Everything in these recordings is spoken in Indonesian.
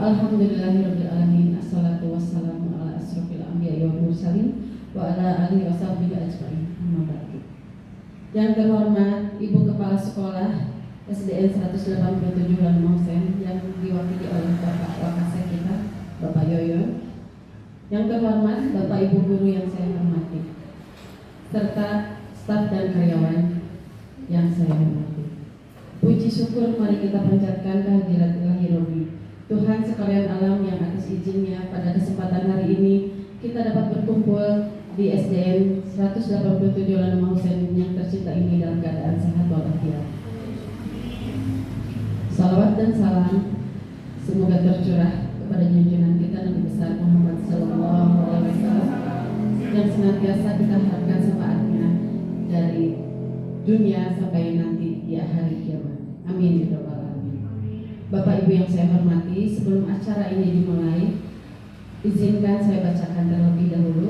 Alhamdulillahirabbil alamin. Assalatu wassalamu ala asrofil anbiya'i wal mursalin wa ala alihi washabbihi ajmain. Amma ba'du. Yang terhormat Ibu Kepala Sekolah SDN 187 Lan Mausen yang diwakili oleh Bapak Wakasek kita, Bapak Yoyo. Yang terhormat Bapak Ibu guru yang saya hormati, serta staf dan karyawan yang saya hormati. Puji syukur mari kita panjatkan kehadirat Ilahi Robbi, Tuhan sekalian alam, yang atas izinnya pada kesempatan hari ini kita dapat berkumpul di SDN 187 Lan Mausen yang tercinta ini dalam keadaan sehat walafiat. Salawat dan salam semoga tercurah kepada junjungan kita Nabi besar Muhammad Sallallahu Alaihi Wasallam yang senantiasa kita harapkan syafaatnya dari dunia sampai nanti di hari kiamat. Amin ya rabbal alamin. Bapak Ibu yang saya hormati, sebelum acara ini dimulai, izinkan saya bacakan terlebih dahulu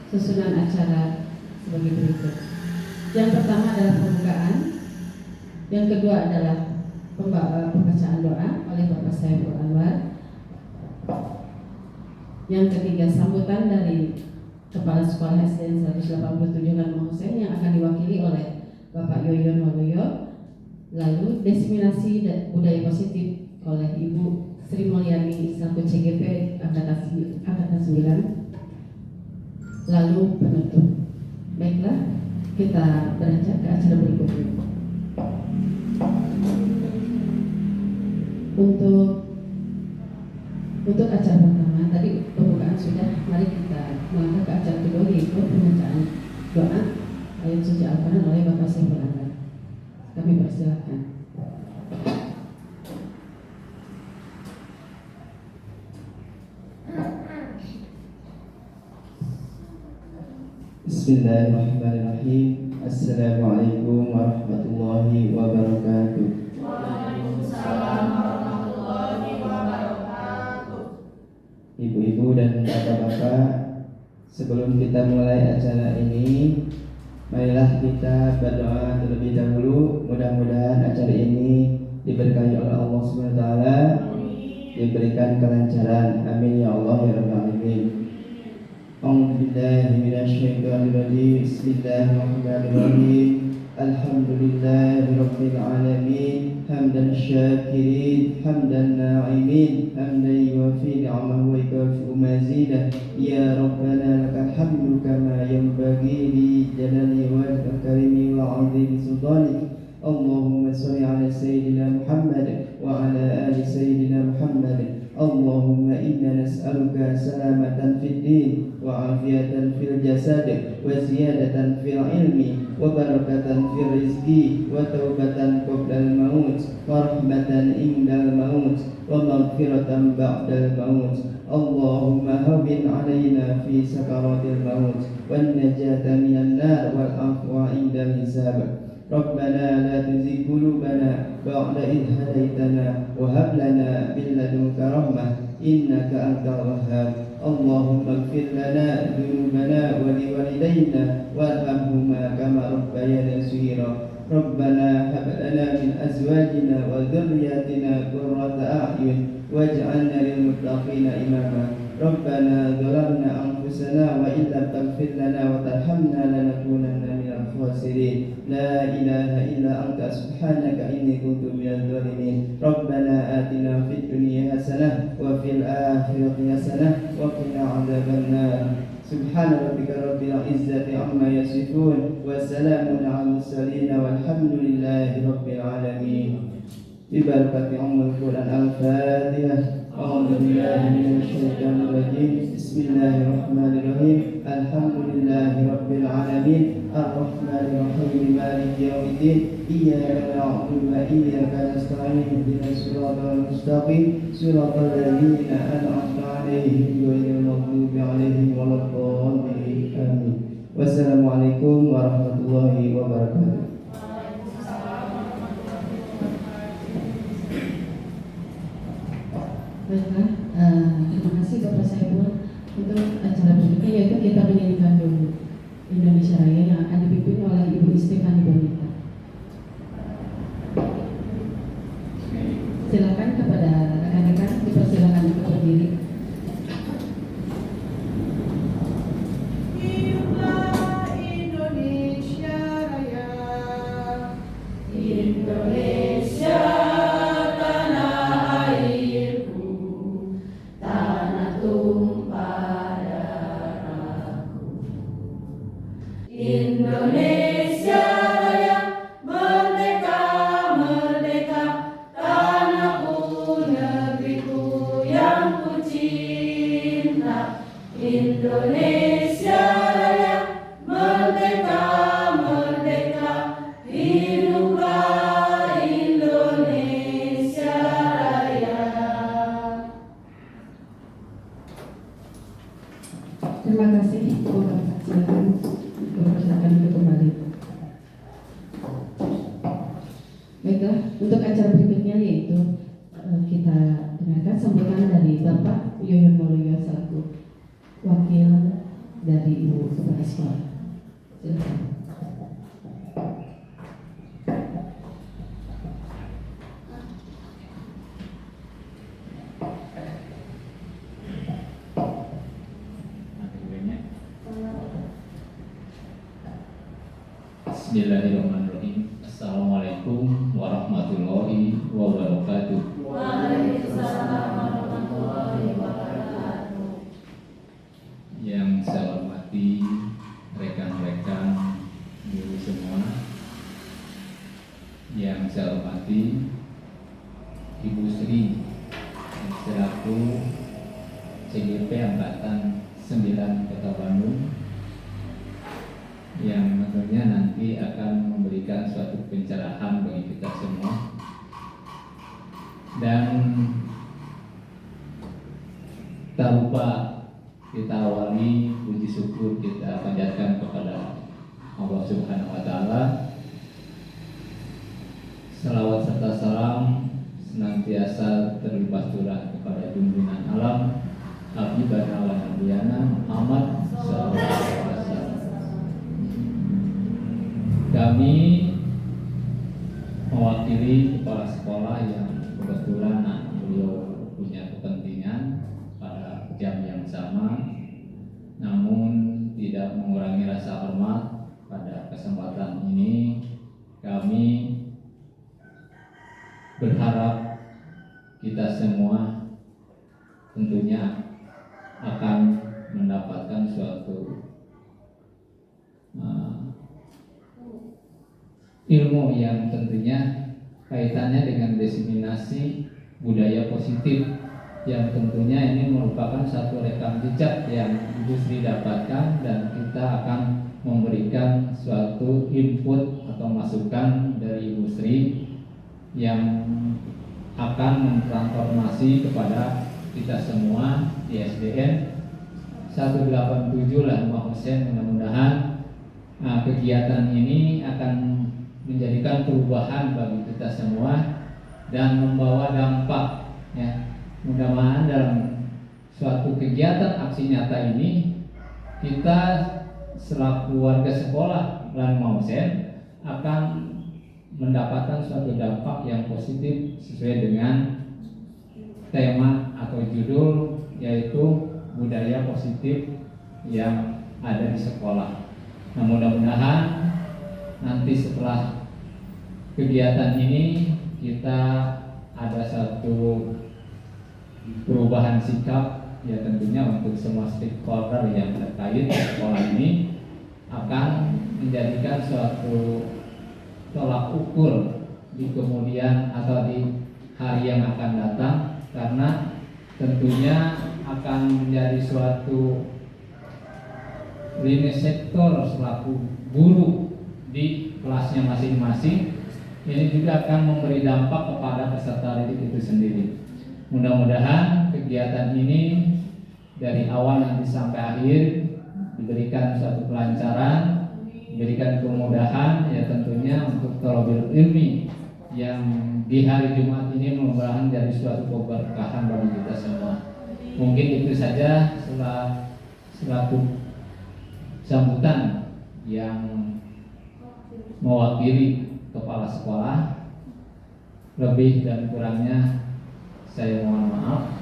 susunan acara sebagai berikut. Yang pertama adalah pembukaan, yang kedua adalah pembacaan doa oleh Bapak Saiful Anwar, yang ketiga sambutan dari Kepala Sekolah SDN 187 Lan Mausen yang akan diwakili oleh Bapak Yoyon Waluyo, lalu diseminasi budaya positif oleh Ibu Sri Mulyani selaku CGP Angkatan 9, lalu penutup. Baiklah, kita beranjak ke acara berikutnya. Untuk acara pertama tadi pembukaan sudah, mari kita melangkah ke acara kedua, yaitu pembacaan doa ayat suci Al-Quran oleh Bapak Saiful Anwar. Kami persilakan. Bismillahirrahmanirrahim. Assalamualaikum warahmatullahi wabarakatuh. Waalaikumsalam warahmatullahi wabarakatuh. Ibu-ibu dan bapak-bapak, sebelum kita mulai acara ini, marilah kita berdoa terlebih dahulu. Mudah-mudahan acara ini diberkahi oleh Allah SWT, diberikan kelancaran. Amin ya Allah ya rabbal alamin. A'udzubillahi minasyaitonirrajim. Bismillahirrahmanirrahim. Alhamdulillahi rabbil alamin. Hamdan syakirin, hamdan na'imin, hamdan yuwafi ni'amahu wa yukafi'u mazidah. Ya Rabbana lakal hamdu kama yanbaghi li jalali wajhika karimi wa 'azimi sultanik. Allahumma shalli ala sayyidina Muhammad wa ala ali sayyidina Muhammad. Allahumma inna nas'aluka salamatan fid din wa afiyatan fil jasad wa ziyadatan fil ilmi wa barakatan fil rizqi wa taubatan qabla al maut wa rahmatan indal maut wa maghfiratan ba'dal maut. Allahumma hawwin 'alaina fi sakaratil maut wan najata minan nar wal afwa indal hisab. Rabbana la tuzigh qulubana ba'da idh hadaytana wa hab lana min ladunka rahmah innaka antal wahhab. Allahumma ighfir lana dhunubana wa liwalidayna warhamhuma kama rabbayana shaghira. Rabbana hab lana min azwajina wa dhurriyyatina qurrata a'yun waj'alna lil muttaqina imama. Rabbana dhalamna anfusana wa illam taghfir lana wa tarhamna lanakunanna minal khasirin. La ilaha illa anta subhanaka inni kuntu minadh dhalimin. Rabbana atina fid dunya hasanah wa fil akhirati hasanah wa qina adzabannar. Subhana rabbika rabbil izzati amma yasifun wa salamun 'alal mursalin walhamdulillahi rabbil alamin. Bi barakati ummul Quran al-Fatihah. A'udzu billahi minasyaitonir rajim. Bismillahirrahmanirrahim. Alhamdulillahi rabbil alamin. Ar-Rahmanir Rahim. Maliki yaumiddin. Iyyaka na'budu wa iyyaka nasta'in. Ihdinas siratal mustaqim. Siratal ladzina an'amta 'alaihim ghairil maghdubi 'alaihim waladdallin. Amin. Wassalamualaikum warahmatullahi wabarakatuh. Baiklah, terima kasih Bapak Saiful. Untuk acara berikutnya yaitu kita menyanyikan dulu Indonesia Raya yang akan dipimpin oleh Ibu Istifani Bonita. Silakan kepada rekan-rekan dipersilakan Indonesia Raya, merdeka, merdeka, hiduplah Indonesia Raya. Terima kasih. Silakan dipersilakan untuk kembali. Baiklah, untuk acara berikutnya yaitu kita dengarkan sambutan dari Bapak Yoyon Waluyo selaku wakil dari Ibu Kepala Sekolah. Silakan. Bismillahirrahmanirrahim. Assalamualaikum warahmatullahi wabarakatuh. Waalaikumsalam warahmatullahi wabarakatuh. Yang saya hormati rekan-rekan guru semua, yang saya hormati Ibu Sri selaku CGP Angkatan 9 Kota Bandung, yang tentunya nanti akan memberikan suatu pencerahan bagi kita semua. Dan tak lupa kita awali puji syukur kita panjatkan kepada Allah Subhanahu wa Ta'ala. Salawat serta salam senantiasa terlimpah curah kepada junjungan alam Habibana wa Nabiyana Muhammad sallallahu alaihi wasallam. Kami mewakili kepala sekolah yang kebetulan beliau punya kepentingan pada jam yang sama, namun tidak mengurangi rasa hormat. Pada kesempatan ini kami berharap kita semua tentunya akan mendapatkan suatu ilmu yang tentunya kaitannya dengan diseminasi budaya positif, yang tentunya ini merupakan satu rekam jejak yang Ibu Sri dapatkan, dan kita akan memberikan suatu input atau masukan dari Ibu Sri yang akan memtransformasi kepada kita semua di SDN 187 Lahmah Hussein. Mudah-mudahan kegiatan ini akan menjadikan perubahan bagi kita semua dan membawa dampak, ya. Mudah-mudahan dalam suatu kegiatan aksi nyata ini kita selaku warga sekolah Lahmah Hussein akan mendapatkan suatu dampak yang positif sesuai dengan tema atau judul, yaitu budaya positif yang ada di sekolah. Nah, mudah-mudahan nanti setelah kegiatan ini kita ada satu perubahan sikap, ya tentunya untuk semua stakeholder yang terkait sekolah ini akan menjadikan suatu tolak ukur di kemudian atau di hari yang akan datang, karena tentunya akan menjadi suatu lini sektor selaku guru di kelasnya masing-masing. Ini juga akan memberi dampak kepada peserta didik itu sendiri. Mudah-mudahan kegiatan ini dari awal nanti sampai akhir diberikan suatu kelancaran, diberikan kemudahan, ya tentunya untuk thalabil ilmi yang di hari Jumat ini mudah-mudahan jadi suatu keberkahan bagi kita semua. Mungkin itu saja selaku sambutan yang mewakili kepala sekolah. Lebih dan kurangnya saya mohon maaf.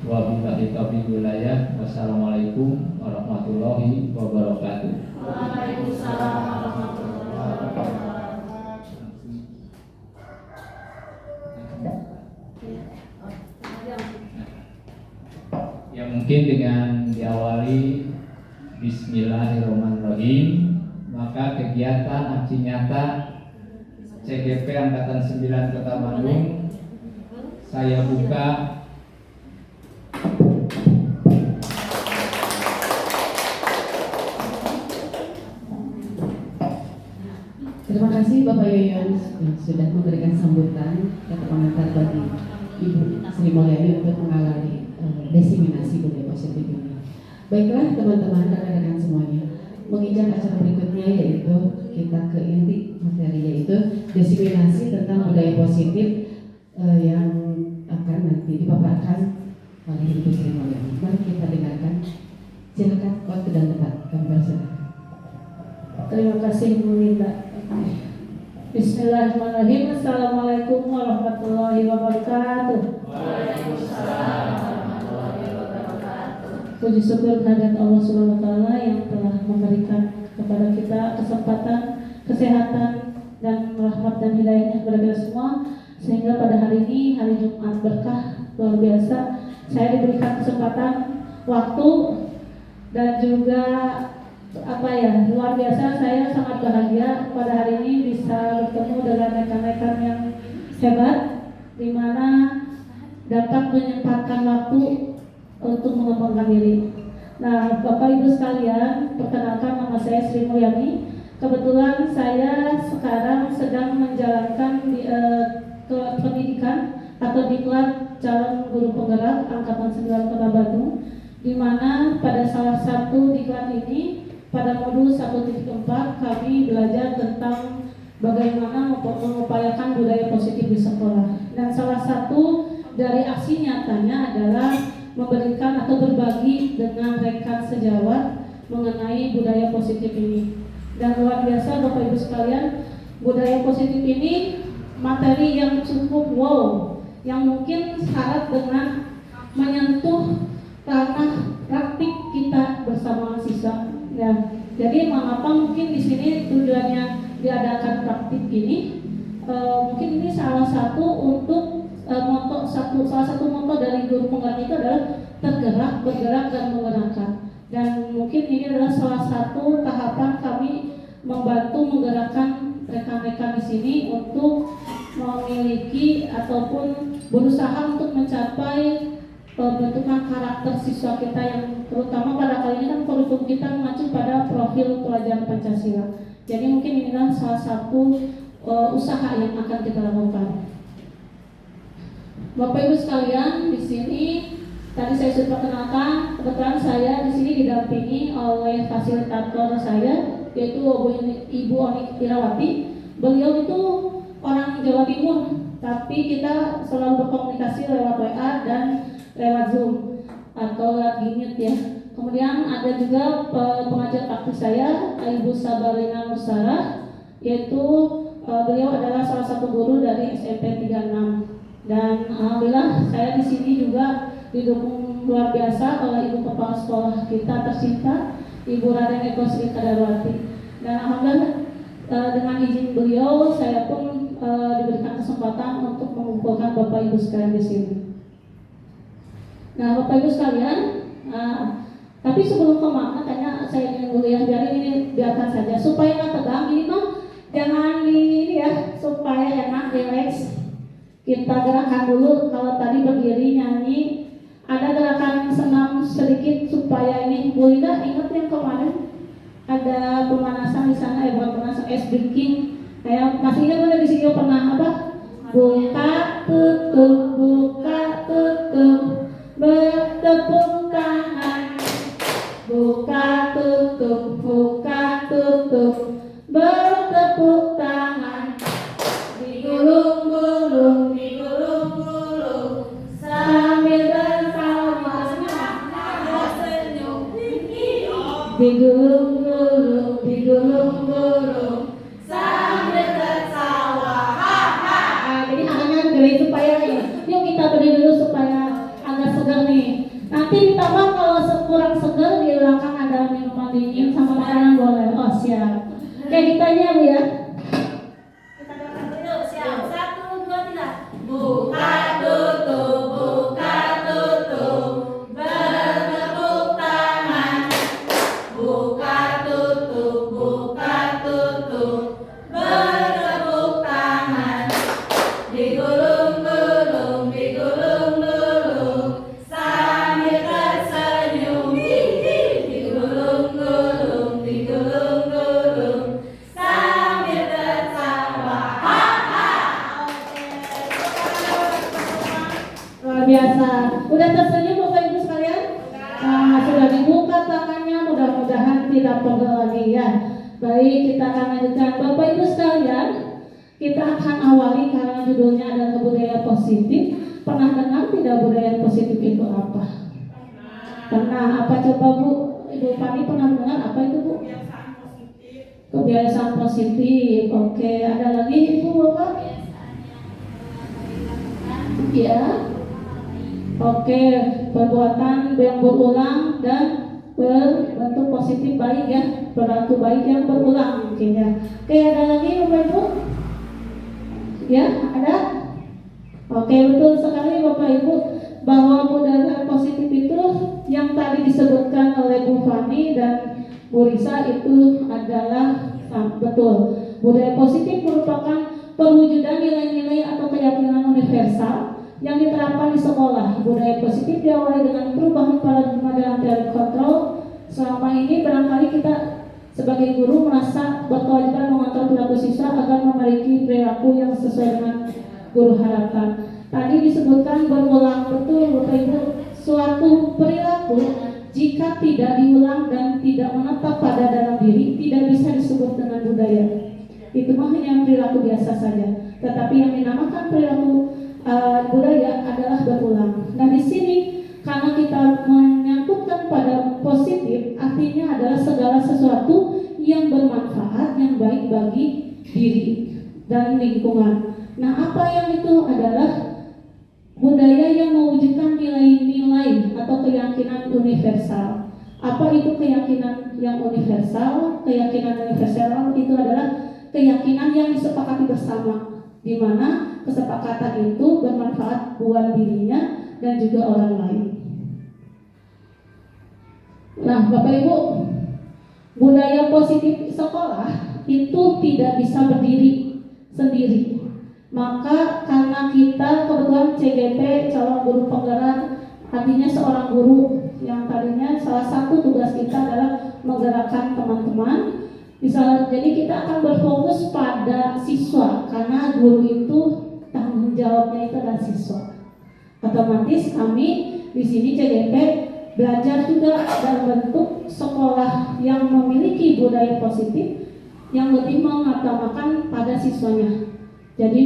Wabillahi taufiq walhidayah. Wassalamualaikum warahmatullahi wabarakatuh. Waalaikumsalam warahmatullahi wabarakatuh. Ya, mungkin dengan diawali Bismillahirrahmanirrahim, maka kegiatan aksi nyata CGP Angkatan 9 Kota Bandung saya buka Terima kasih Bapak Yoyon sudah memberikan sambutan kata komentar bagi Ibu Sri Mulyani untuk mengawali diseminasi budaya positif ini. Baiklah teman-teman dan rekan-rekan semuanya, menginjak acara berikutnya yaitu kita ke inti materi, yaitu diseminasi tentang budaya positif yang akan nanti dipaparkan oleh Ibu Sri Mulyani. Mari kita dengarkan. Silakan waktu dan tempat kami persilakan. Terima kasih Bu Linda. Bismillahirrahmanirrahim. Assalamualaikum warahmatullahi wabarakatuh. Waalaikumsalam warahmatullahi wabarakatuh. Puji syukur kehadirat Allah Subhanahu wa taala yang telah memberikan kepada kita kesempatan, kesehatan dan rahmat dan hidayahnya kepada kita semua, sehingga pada hari ini, hari Jumat berkah luar biasa, saya diberikan kesempatan, waktu, dan juga luar biasa. Saya sangat bahagia pada hari ini bisa bertemu dengan rekan-rekan yang hebat, di mana dapat menyempatkan waktu untuk mengembangkan diri. Nah, Bapak Ibu sekalian, perkenalkan, nama saya Sri Mulyani. Kebetulan saya sekarang sedang menjalankan pendidikan atau diklat calon guru penggerak angkatan 9 Kota Bandung, di mana pada salah satu diklat ini pada modul 1.4 kami belajar tentang bagaimana mengupayakan budaya positif di sekolah. Dan salah satu dari aksi nyatanya adalah memberikan atau berbagi dengan rekan sejawat mengenai budaya positif ini. Dan luar biasa Bapak Ibu sekalian, budaya positif ini materi yang cukup wow, yang mungkin syarat dengan menyentuh ranah praktik kita bersama siswa. Ya, jadi mengapa mungkin di sini tujuannya diadakan praktik ini? Mungkin ini salah satu untuk salah satu moto dari guru penggerak itu adalah tergerak, bergerak dan menggerakkan. Dan mungkin ini adalah salah satu tahapan kami membantu menggerakkan rekan-rekan di sini untuk memiliki ataupun berusaha untuk mencapai pembentukan karakter siswa kita, yang terutama pada kali ini kan kurikulum kita mengacu pada profil pelajaran Pancasila. Jadi mungkin inilah salah satu usaha yang akan kita lakukan. Bapak Ibu sekalian, di sini tadi saya sudah perkenalkan, kebetulan saya di sini didampingi oleh fasilitator saya, yaitu Ibu Onik Irawati. Beliau itu orang Jawa Timur, tapi kita selalu berkomunikasi lewat WA dan lewat Zoom atau lewat Gmeet ya. Kemudian ada juga pengajar praktik saya, Ibu Sabarina Nusara, yaitu beliau adalah salah satu guru dari SMP 36. Dan alhamdulillah saya di sini juga didukung luar biasa oleh Ibu Kepala Sekolah kita tercinta, Ibu Raden Eko Sri Kadarwati. Dan alhamdulillah dengan izin beliau saya pun diberikan kesempatan untuk mengumpulkan Bapak Ibu sekalian di sini. Nah, Bapak Ibu sekalian, tapi sebelum ke makna, saya ingin dulu ya, biarkan saja supaya nggak tegang. Ini mah jangan ini ya, supaya enak, relax. Kita gerakan dulu. Kalau tadi berdiri nyanyi, ada gerakan senam sedikit supaya ini. Bu Linda ingat yang kemarin ada pemanasan di sana, buat pemanasan ice breaking. Kayak masih ingat ada di sini pernah apa? Buka tutup, buka tutup. Bertepuk tangan, buka tutup, buka tutup, bertepuk tangan, digulung-gulung, digulung-gulung, sambil bersama senyum, digulung-gulung, digulung-gulung, sambil tertawa, ha ha. Jadi hanya biasa. Udah tersenyum Bapak Ibu sekalian? Sudah dibuka tangannya, mudah-mudahan tidak pegel lagi ya. Baik, kita akan lanjutkan. Bapak Ibu sekalian, kita akan awali karena judulnya adalah budaya positif. Pernah dengar tidak budaya positif itu apa? Pernah. Apa coba Bu? Ibu Fani pernah dengar apa itu Bu? Kebiasaan positif. Oke, ada lagi Ibu Bapak? Ya. Oke, perbuatan yang berulang dan berbentuk positif baik ya, perilaku baik yang berulang mungkin ya. Oke, ada lagi Bapak Ibu? Ya, ada? Oke, betul sekali Bapak Ibu bahwa budaya positif itu yang tadi disebutkan oleh Bu Fani dan Bu Risa itu adalah betul. Budaya positif merupakan perwujudan nilai-nilai atau keyakinan universal yang diterapkan di sekolah. Budaya positif diawali dengan perubahan paradigma dalam teori kontrol. Selama ini barangkali kita sebagai guru merasa berkewajiban mengontrol perilaku siswa agar memiliki perilaku yang sesuai dengan guru harapkan. Tadi disebutkan berulang, betul Bapak Ibu, suatu perilaku jika tidak diulang dan tidak menetap pada dalam diri tidak bisa disebut dengan budaya. Itu mah hanya perilaku biasa saja. Tetapi yang dinamakan perilaku budaya adalah berulang. Nah di sini karena kita menyangkutkan pada positif, artinya adalah segala sesuatu yang bermanfaat, yang baik bagi diri dan lingkungan. Nah apa yang itu adalah budaya yang mewujudkan nilai-nilai atau keyakinan universal. Apa itu keyakinan yang universal? Keyakinan universal itu adalah keyakinan yang disepakati bersama, di mana kesepakatan itu bermanfaat buat dirinya dan juga orang lain. Nah, Bapak Ibu, budaya positif di sekolah itu tidak bisa berdiri sendiri. Maka karena kita kebetulan CGP calon guru penggerak, artinya seorang guru yang tadinya salah satu tugas kita adalah menggerakkan teman-teman. Jadi kita akan berfokus pada siswa karena guru itu tanggung jawabnya itu adalah siswa. Otomatis kami di sini CGP belajar juga dalam bentuk sekolah yang memiliki budaya positif yang lebih mengutamakan pada siswanya. Jadi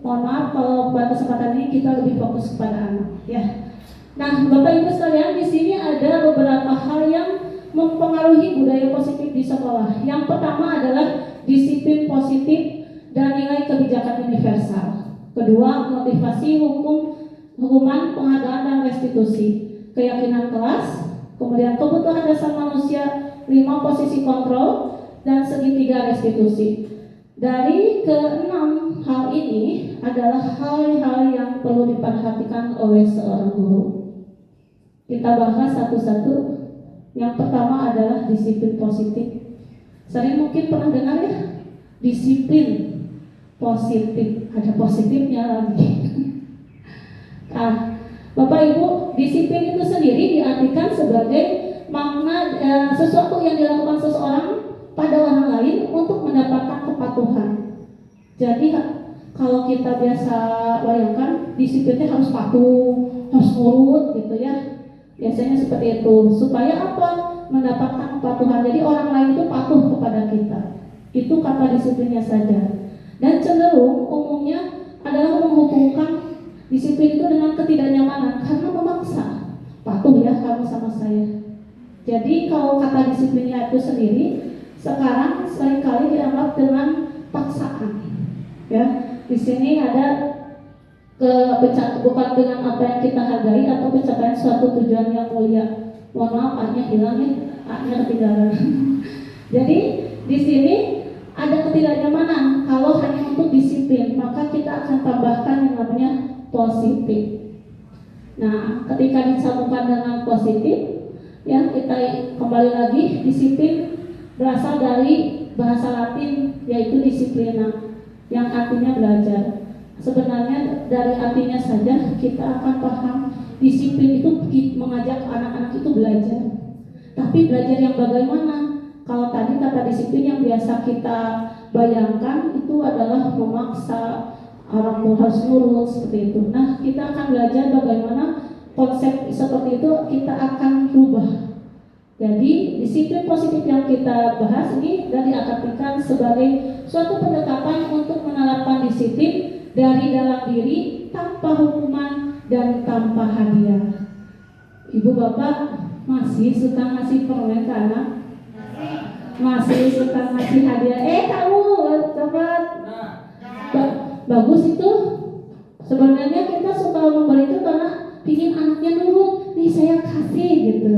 mohon maaf kalau pada kesempatan ini kita lebih fokus kepada anak ya. Nah, Bapak Ibu sekalian, di sini ada beberapa hal yang mempengaruhi budaya positif di sekolah. Yang pertama adalah disiplin positif dan nilai kebijakan universal. Kedua, motivasi hukuman, penghargaan dan restitusi. Keyakinan kelas, kemudian kebutuhan dasar manusia, 5 posisi kontrol, dan segitiga restitusi. Dari keenam hal ini adalah hal-hal yang perlu diperhatikan oleh seorang guru. Kita bahas satu-satu. Yang pertama adalah disiplin positif. Sering mungkin pernah dengar ya, disiplin positif. Ada positifnya lagi. Nah, Bapak Ibu, disiplin itu sendiri diartikan sebagai makna sesuatu yang dilakukan seseorang pada orang lain untuk mendapatkan kepatuhan. Jadi kalau kita biasa bayangkan disiplinnya harus patuh, harus nurut gitu ya. Biasanya seperti itu. Supaya apa? Mendapatkan kepatuhan. Jadi orang lain itu patuh kepada kita. Itu kata disiplinnya saja. Dan cenderung umumnya adalah menghubungkan disiplin itu dengan ketidaknyamanan karena memaksa. Patuh ya kamu sama saya. Jadi kalau kata disiplinnya itu sendiri sekarang seringkali dianggap dengan paksaan. Ya, di sini ada bukan dengan apa yang kita hargai atau pencapaian suatu tujuan yang mulia. Mohon maaf, A-nya hilang ya, A-nya ketinggalan. Jadi di sini ada ketidaknyamanan kalau hanya untuk disiplin, maka kita akan tambahkan yang namanya positif. Nah, ketika disambungkan dengan positif, ya kita kembali lagi disiplin berasal dari bahasa Latin yaitu disiplina yang artinya belajar. Sebenarnya dari artinya saja kita akan paham disiplin itu mengajak anak-anak itu belajar. Tapi belajar yang bagaimana? Kalau tadi kata disiplin yang biasa kita bayangkan itu adalah memaksa orang tua harus nurut seperti itu. Nah, kita akan belajar bagaimana konsep seperti itu kita akan rubah. Jadi disiplin positif yang kita bahas ini dari diartikan sebagai suatu pendekatan untuk menerapkan disiplin dari dalam diri tanpa hukuman dan tanpa hadiah. Ibu bapak masih suka ngasih permen ke anak? Masih suka ngasih hadiah? Kamu dapat bagus itu. Sebenarnya kita suka memberi itu karena ingin anaknya nurut, nih saya kasih gitu.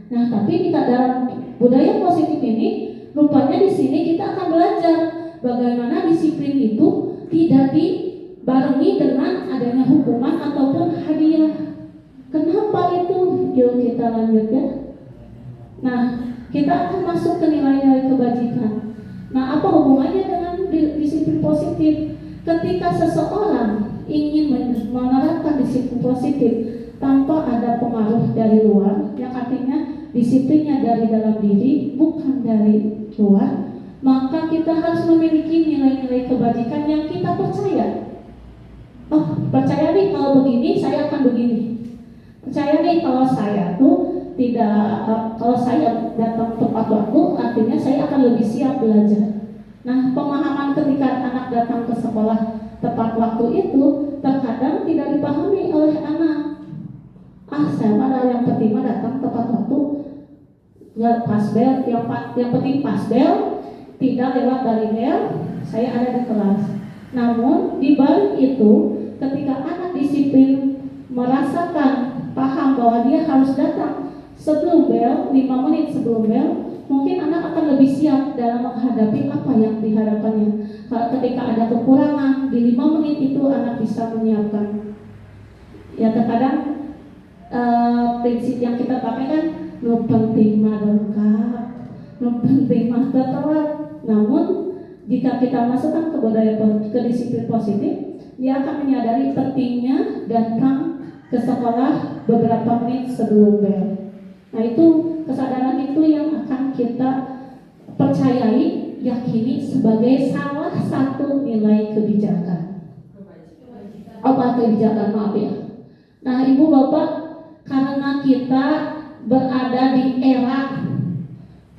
Nah, tapi kita dalam budaya positif ini, rupanya di sini kita akan belajar bagaimana disiplin itu tidak dibarengi dengan adanya hukuman ataupun hadiah. Kenapa itu? Yuk kita lanjut ya. Nah, kita akan masuk ke nilai-nilai kebajikan. Nah, apa hubungannya dengan disiplin positif? Ketika seseorang ingin menerapkan disiplin positif tanpa ada pengaruh dari luar, yang artinya disiplinnya dari dalam diri bukan dari luar, maka kita harus memiliki nilai-nilai kebajikan yang kita percaya. Oh, percaya nih kalau begini saya akan begini. Percaya nih kalau saya tuh tidak, kalau saya datang tepat waktu, artinya saya akan lebih siap belajar. Nah, pemahaman ketika anak datang ke sekolah tepat waktu itu terkadang tidak dipahami oleh anak. Saya pada yang penting datang tepat waktu, ya pas bel, yang penting pas bel, tidak lewat dari bel, saya ada di kelas. Namun di balik itu, ketika anak disiplin merasakan paham bahwa dia harus datang sebelum bel, 5 menit sebelum bel, mungkin anak akan lebih siap dalam menghadapi apa yang dihadapannya. Kalau ketika ada kekurangan di 5 menit itu anak bisa menyiapkan. Ya terkadang prinsip yang kita pakai kan no penting mah lengkap, no penting mah telat. Namun jika kita masukkan ke budaya ke disiplin positif, dia akan menyadari pentingnya datang ke sekolah beberapa menit sebelum bel. Nah, itu kesadaran itu yang akan kita percayai, yakini sebagai salah satu nilai kebijakan. Kebijakan, maaf ya. Nah, ibu bapak, karena kita berada di era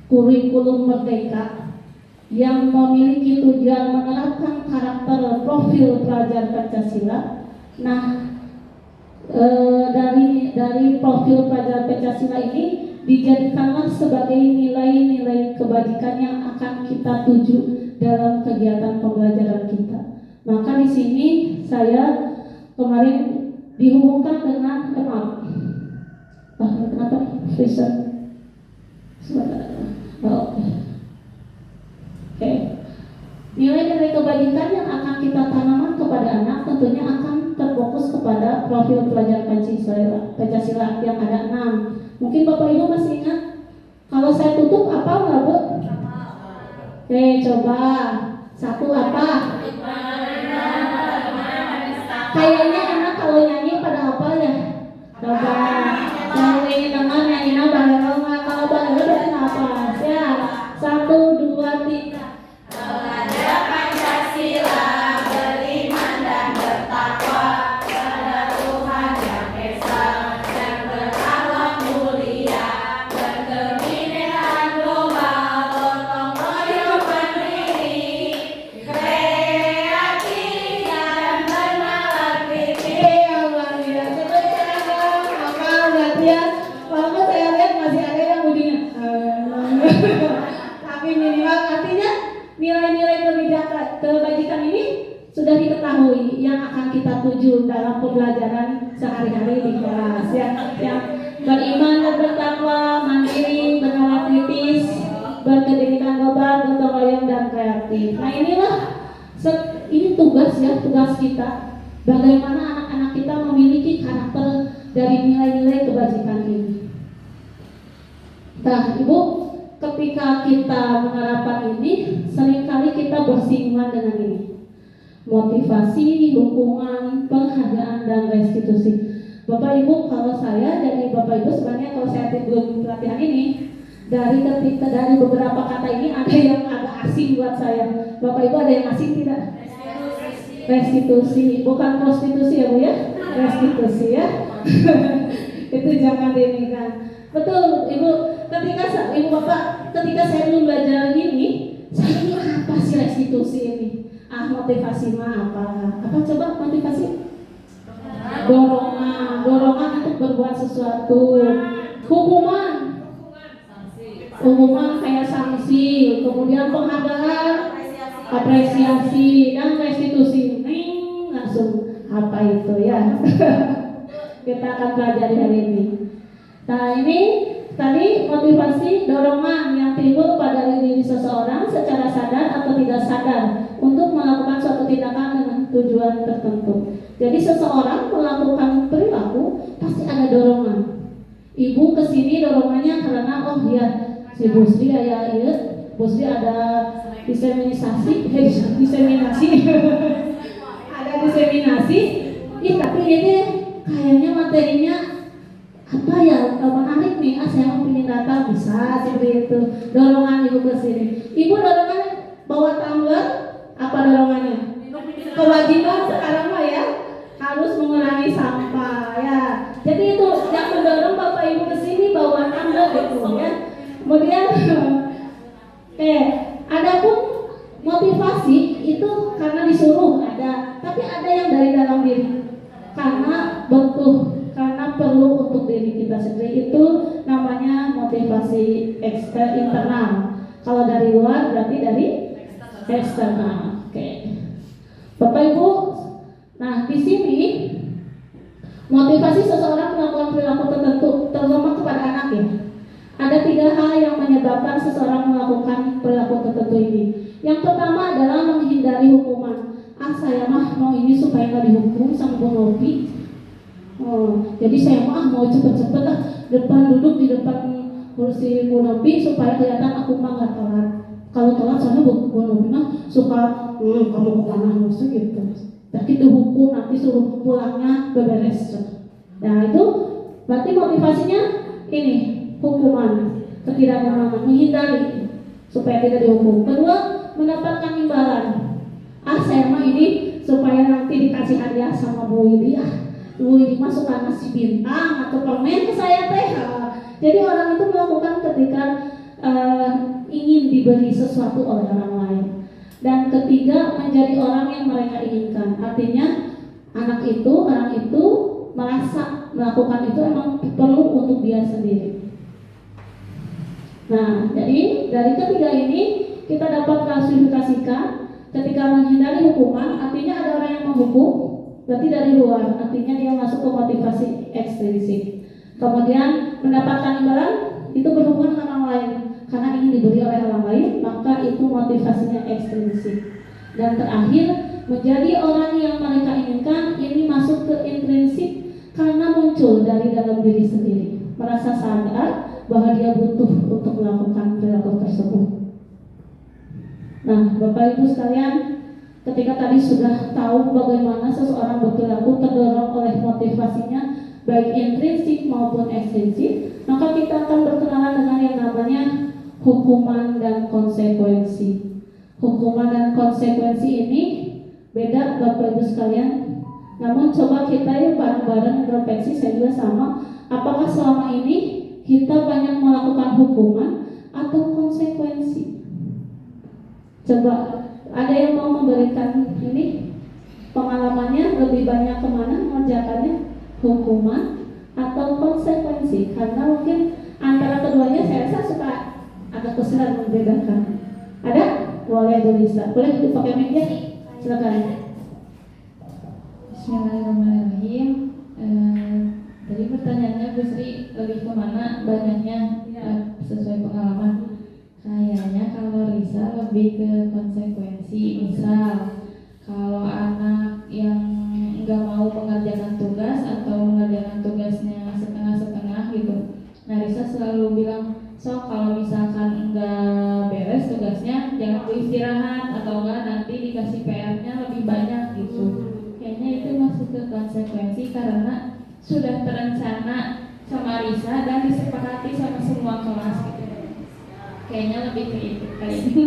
kurikulum merdeka yang memiliki tujuan menerapkan karakter profil pelajar Pancasila. Nah, dari profil pelajar Pancasila ini dijadikanlah sebagai nilai-nilai kebajikan yang akan kita tuju dalam kegiatan pembelajaran kita. Maka di sini saya kemarin dihubungkan dengan kenapa nih? Freezer. Oke. Nilai-nilai kebajikan yang akan kita tanamkan kepada anak tentunya akan terfokus kepada profil pelajar Pancasila yang ada 6. Mungkin Bapak Ibu masih ingat? Kalau saya tutup apa nggak Bu? Oke, coba. Satu apa? Kayaknya anak kalau nyanyi pada hafal ya? Coba. Yang ingin dengar nyanyinya bareng nggak? Kalau bareng berarti nggak apa? Ya. 1, 2, 3. Belajar Pancasila, beriman dan bertakwa pada Tuhan yang Esa dan berakhlak mulia, berkebinekaan global, gotong royong mandiri, kreatif dan bernalar kritis. Luar biasa. Maka berarti ya, walaupun saya lihat masih ada yang ujinya. Tapi minimal artinya nilai-nilai kebajikan ini sudah diketahui yang akan kita tuju dalam pembelajaran sehari-hari di kelas ya. Yang beriman dan bertakwa, mandiri, bernalar kritis, berkebinekaan global, gotong royong dan kreatif. Nah, inilah ini tugas kita. Bagaimana anak-anak kita memiliki karakter dari nilai-nilai kebajikan ini. Nah, Ibu, ketika kita menerapkan ini, seringkali kita bersinggungan dengan ini. Motivasi, hukuman, penghargaan, dan restitusi. Bapak Ibu, kalau saya dari Bapak Ibu sebenarnya kalau saya belum pelatihan ini, dari beberapa kata ini ada yang agak asing buat saya. Bapak Ibu ada yang asing tidak? restitusi, bukan prostitusi ya Bu ya, restitusi ya. Itu jangan dinikan. Betul Ibu, ketika Ibu Bapak, ketika saya belum belajar ini, saya ini apa sih restitusi ini? Motivasi mah apa? Apa coba motivasi? Dorongan untuk berbuat sesuatu. Hukuman kayak sanksi, kemudian penghargaan, apresiasi, dan restitusi. Langsung apa itu ya? Kita akan pelajari hari ini. Nah ini tadi motivasi dorongan yang timbul pada diri seseorang secara sadar atau tidak sadar untuk melakukan suatu tindakan dengan tujuan tertentu. Jadi seseorang melakukan perilaku pasti ada dorongan. Ibu kesini dorongannya karena oh ya si Busri ya Busri ada diseminasi ada diseminasi. Tapi ini kayaknya materinya apa ya menarik nih, saya mau pilih data bisa seperti itu. Dorongan ibu ke sini. Ibu dorongan bawa tumbler, apa dorongannya? Kewajiban sekarang mah ya harus mengurangi sampah ya. Jadi itu yang mendorong bapak ibu ke sini bawa tumbler gitu ya. Kemudian adapun motivasi itu karena disuruh ada, tapi ada yang dari dalam diri karena karena perlu untuk diri kita sendiri, itu namanya motivasi internal. Kalau dari luar berarti dari eksternal. Oke. Bapak Ibu, nah di sini motivasi seseorang melakukan perilaku tertentu terutama kepada anak ya. Ada 3 hal yang menyebabkan seseorang melakukan perilaku tertentu ini. Yang pertama adalah menghindari hukuman. Saya mah mau ini supaya nggak dihukum sama Bu Novi. Jadi saya mau cepet-cepet duduk di depan kursi Bu Novi supaya kelihatan aku mah nggak telat. Kalau telat soalnya Bu Novi mah suka kamu kemana musuh gitu. Dan itu hukum nanti suruh pulangnya beberes. Nah itu berarti motivasinya ini hukuman, ketidakmenangan, menghindari supaya tidak dihukum. Kedua, mendapatkan imbalan. Saya mah ini supaya nanti dikasih hadiah sama Bu Widi. Bu Widi mah suka ngasih bintang atau permen ke saya teh. Jadi orang itu melakukan ketika ingin diberi sesuatu oleh orang lain. Dan ketiga, menjadi orang yang mereka inginkan. Artinya orang itu merasa melakukan itu emang perlu untuk dia sendiri. Nah, jadi dari ketiga ini kita dapat klasifikasikan. Ketika menghindari hukuman, artinya ada orang yang menghukum, berarti dari luar, artinya dia masuk ke motivasi ekstrinsik. Kemudian mendapatkan imbalan itu berhubungan dengan orang lain, karena ingin diberi oleh orang lain, maka itu motivasinya ekstrinsik. Dan terakhir, menjadi orang yang mereka inginkan, ini masuk ke intrinsik karena muncul dari dalam diri sendiri, merasa sadar bahwa dia butuh untuk melakukan perilaku tersebut. Nah, Bapak Ibu sekalian, ketika tadi sudah tahu bagaimana seseorang berperilaku terdorong oleh motivasinya baik intrinsik maupun ekstrinsik, maka kita akan berkenalan dengan yang namanya hukuman dan konsekuensi. Hukuman dan konsekuensi ini beda Bapak Ibu sekalian. Namun coba kita yuk bareng-bareng introspeksi, saya juga sama. Apakah selama ini kita banyak melakukan hukuman atau konsekuensi? Coba ada yang mau memberikan ini pengalamannya lebih banyak kemana mengerjakannya, hukuman atau konsekuensi? Karena mungkin antara keduanya saya rasa suka agak kesulitan membedakan. Ada? Boleh Bu Lisa. Boleh dipakai mic-nya? Silakan. Bismillahirrahmanirrahim. Tadi pertanyaannya Bu Sri lebih kemana banyaknya sesuai pengalaman. Kayaknya kalau Risa lebih ke konsekuensi. Misal kalau anak yang nggak mau mengerjakan tugas atau mengerjakan tugasnya setengah-setengah gitu, nah Risa selalu bilang, so kalau misalkan nggak beres tugasnya jangan beristirahat atau enggak nanti dikasih PR-nya lebih banyak gitu. Kayaknya itu masuk ke konsekuensi karena sudah terencana sama Risa dan disepakati sama semua kelas gitu. Kayaknya lebih ke itu kali ini.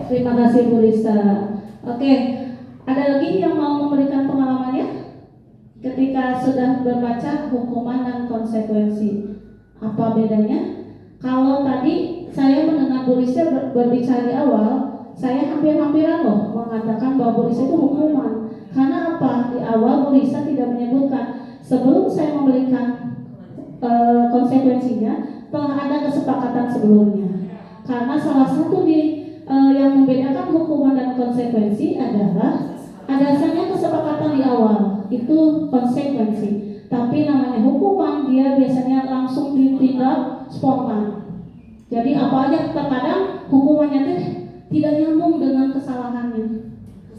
Terima kasih Bu Risa. Oke, ada lagi yang mau memberikan pengalamannya ketika sudah membaca hukuman dan konsekuensi? Apa bedanya? Kalau tadi saya mendengar Bu Risa berbicara di awal, saya hampir-hampiran loh mengatakan bahwa Bu Risa itu hukuman. Karena apa? Di awal Bu Risa tidak menyebutkan. Sebelum saya memberikan konsekuensinya, telah ada kesepakatan sebelumnya. Karena salah satu yang membedakan hukuman dan konsekuensi adalah adanya kesepakatan di awal, itu konsekuensi. Tapi namanya hukuman, dia biasanya langsung ditindak spontan. Jadi apa aja, terkadang hukumannya tidak nyambung dengan kesalahannya.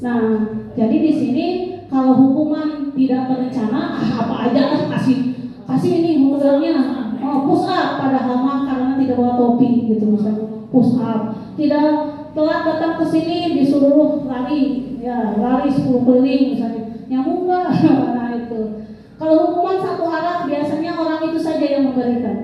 Nah, jadi di sini kalau hukuman tidak terencana, apa aja lah kasih ini hukumannya. Push up padahal mah karena tidak bawa topi gitu misalnya. Push up. Tidak telat datang ke sini disuruh lari 10 keliling misalnya. Nyambung enggak? Nah itu. Kalau hukuman satu arah biasanya orang itu saja yang memberikan.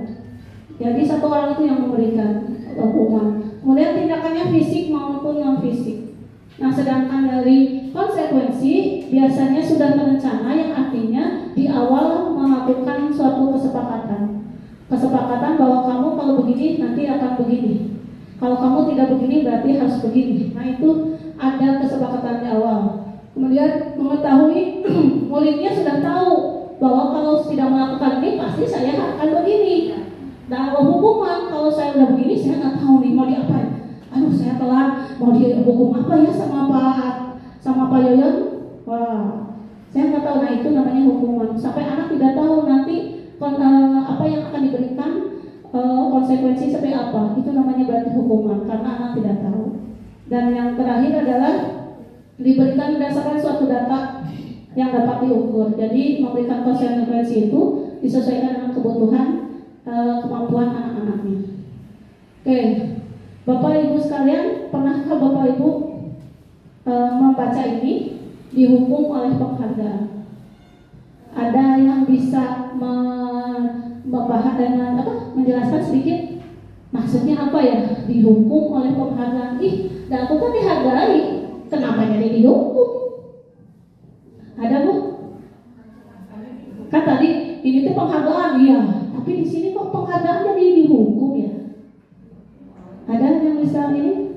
Jadi satu orang itu yang memberikan hukuman. Kemudian tindakannya fisik maupun non fisik. Nah, sedangkan dari konsekuensi biasanya sudah terencana, yang artinya di awal melakukan suatu kesepakatan. Kesepakatan bahwa kamu kalau begini nanti akan begini. Kalau kamu tidak begini berarti harus begini. Nah, itu ada kesepakatan di awal. Kemudian mengetahui muridnya sudah tahu bahwa kalau tidak melakukan ini pasti saya akan begini. Nah, hukuman kalau saya udah begini saya nggak tahu nih mau diapain. Aduh, saya telat, mau dihukum apa ya sama Pak Yoyon? Wah, saya nggak tahu. Nah, itu namanya hukuman. Sampai anak tidak tahu nanti apa yang akan diberikan, konsekuensi seperti apa. Itu namanya berarti hukuman karena anak tidak tahu. Dan yang terakhir adalah diberikan berdasarkan suatu data yang dapat diukur. Jadi memberikan konsekuensi itu disesuaikan dengan kebutuhan kemampuan anak-anaknya. Oke, Bapak Ibu sekalian, pernahkah Bapak Ibu membaca ini dihukum oleh penghargaan? Ada yang bisa membahas dengan menjelaskan sedikit maksudnya apa ya dihukum oleh penghargaan? Dan aku kan dihargai, kenapa jadi dihukum? Ada Bu? Kan tadi ini tuh penghargaan, iya. Tapi di sini kok penghargaan jadi dihukum ya? Ada yang bisa ini?